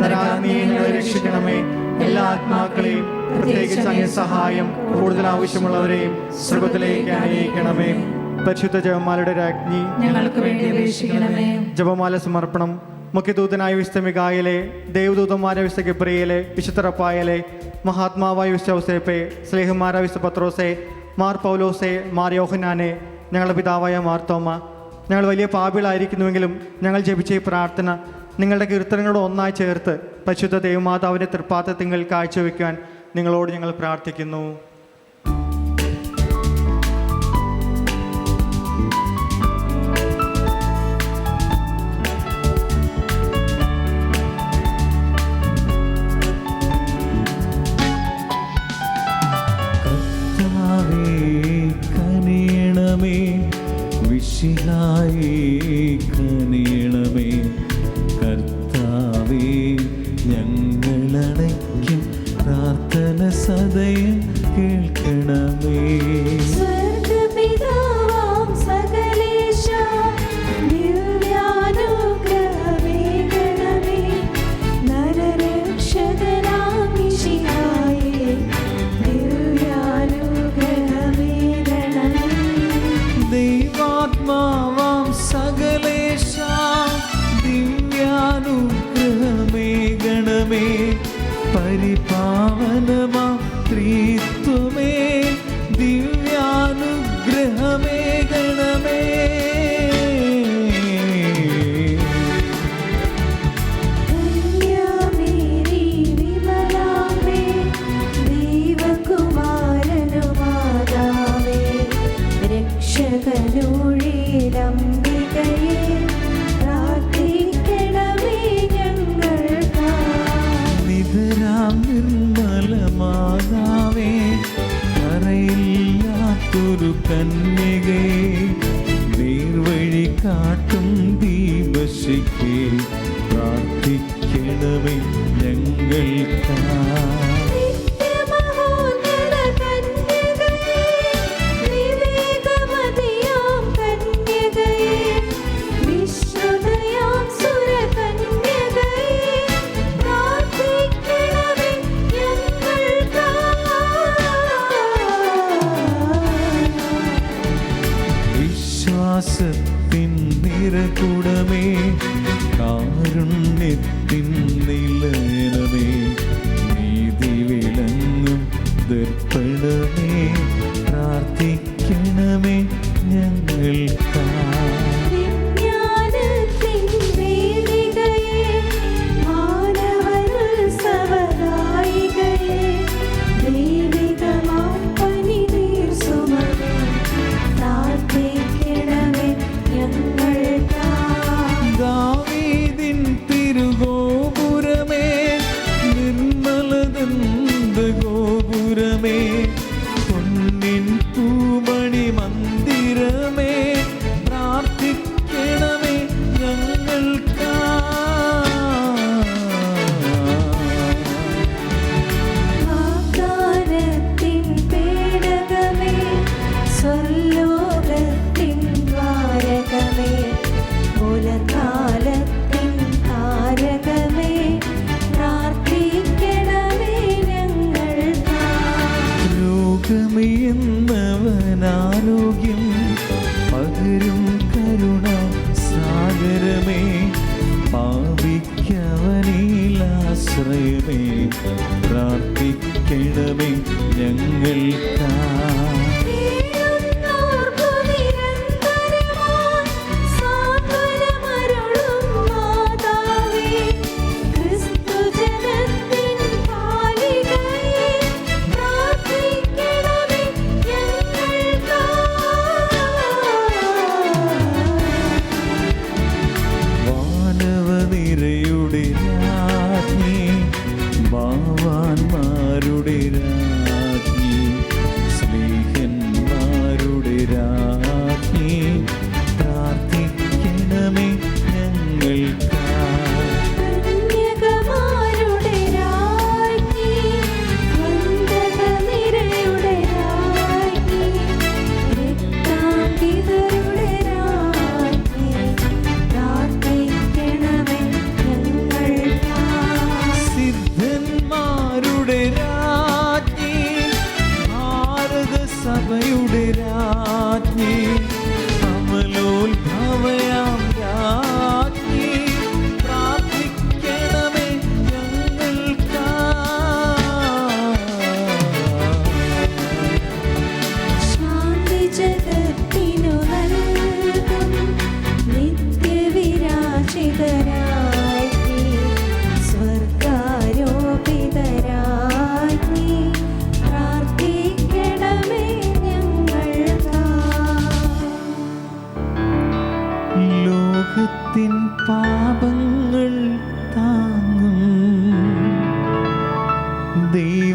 നരകാഗ്നിയെ ഞങ്ങളെ രക്ഷിക്കണമേ. എല്ലാ ആത്മാക്കളെയും പ്രത്യേകിച്ച് അങ്ങേ സഹായം കൂടുതൽ ആവശ്യമുള്ളവരെയും സ്വർഗ്ഗത്തിലേക്ക് അനുഗ്രഹിക്കണമേ. പരിശുദ്ധ ജപമാലയുടെ രാജ്ഞി, ഞങ്ങൾക്ക് വേണ്ടി അപേക്ഷിക്കണമേ. ജപമാല സമർപ്പണം. മുഖ്യദൂതനായ വിശുദ്ധ മിഖായേലെ, ദേവദൂതന്മാരായ വിശുദ്ധ ഗബ്രിയേലെ, വിശുദ്ധ റഫായേലെ, മഹാത്മാവായ വിശുദ്ധ ഔസേപ്പേ, സ്ലേഹന്മാരായ വിശുദ്ധ പത്രോസേ, മാർ പൗലോസേ, മാർ യോഹന്നാനെ, ഞങ്ങളുടെ പിതാവായ മാർത്തോമ, ഞങ്ങൾ വലിയ പാപികളായിരിക്കുന്നുവെങ്കിലും ഞങ്ങൾ ജപിച്ച ഈ പ്രാർത്ഥന നിങ്ങളുടെ കീർത്തനങ്ങളോട് ഒന്നായി ചേർത്ത് പരിശുദ്ധ ദേവമാതാവിൻ്റെ തൃപ്പാദത്തിങ്കൽ കാഴ്ചവെക്കുവാൻ നിങ്ങളോട് ഞങ്ങൾ പ്രാർത്ഥിക്കുന്നു. കനിയണമേ, വിശിഹായേ കനിയണമേ. കർത്താവേ, ഞങ്ങളടയ്ക്കും പ്രാർത്ഥന സദയം കേൾക്കണമേ. സ്വർഗ്ഗപിതാവാം സകലേശാ, ദിവ്യാനുഗ്രഹമേകണമേ. നരരക്ഷകനാം മിശിഹായേ, ദിവ്യാനുഗ്രഹമേകണമേ. ദൈവാത്മാവാം സകലേശാ, ദിവ്യാനുഗ്രഹമേകണമേ. പരിപാവനമാം ത്രിത്വമേ, ദിവ്യാനുഗ്രഹമേകണമേ. കന്യാമേരി വിമലാംബേ, ദൈവകുമാരനുമാതാവേ, രക്ഷകനൂഴിലംബികയേ, പ്രാർത്ഥിക്കണമേ ഞങ്ങൾക്കായി. നിധരാം നിർമ്മലമാതാവേ, കരയില്ലാത്തൊരു കന്യകേ, നേർവഴി കാട്ടും ദീപശിഖേ, പ്രാർത്ഥിക്കണമേ ഞങ്ങൾക്കായി. നിത്യമഹോന്നത കന്യകയേ, വിവേകമതിയാം കന്യകയേ, വിശ്രുതയാം സുരകന്യകയേ, പ്രാർത്ഥിക്കണമേ ഞങ്ങൾക്കായി. വിശ്വാസത്തിൻ നിറകുടമേ, കാരുണ്യത്തിൻ നിലയനമേ, നീതി വിളങ്ങും ദർപ്പണമേ, പ്രാർത്ഥിക്കണമേ ഞങ്ങൾക്കായി. വിജ്ഞാനത്തിൻ വേദികയേ, മാനവോത്സവനായികയേ, ദൈവികമാം പനിനീർ സുമതേ, പ്രാർത്ഥിക്കണമേ ഞങ്ങൾക്കായി. ദാവീദിൻ തിരുഗോപുരമേ, നിർമ്മലദന്ത ഗോപുരമേ, പൊന്നിൻ പൂമണി മന്ദിരമേ, പ്രാർത്ഥിക്കണമേ ഞങ്ങൾക്കായി. വാഗ്ദാനത്തിൻ പേടകമേ, സ്വർലോകത്തിൻ ദ്വാരകമേ, പുലകാലത്തിൻ താരകമേ, പ്രാർത്ഥിക്കണമേ ഞങ്ങൾക്കായി.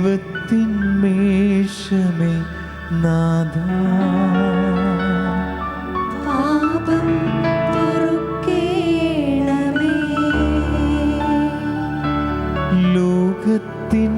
ദൈവത്തിൻ മേഷമേ നാഥ, പാപം പൊറുക്കേണമേ. ലോകത്തിൻ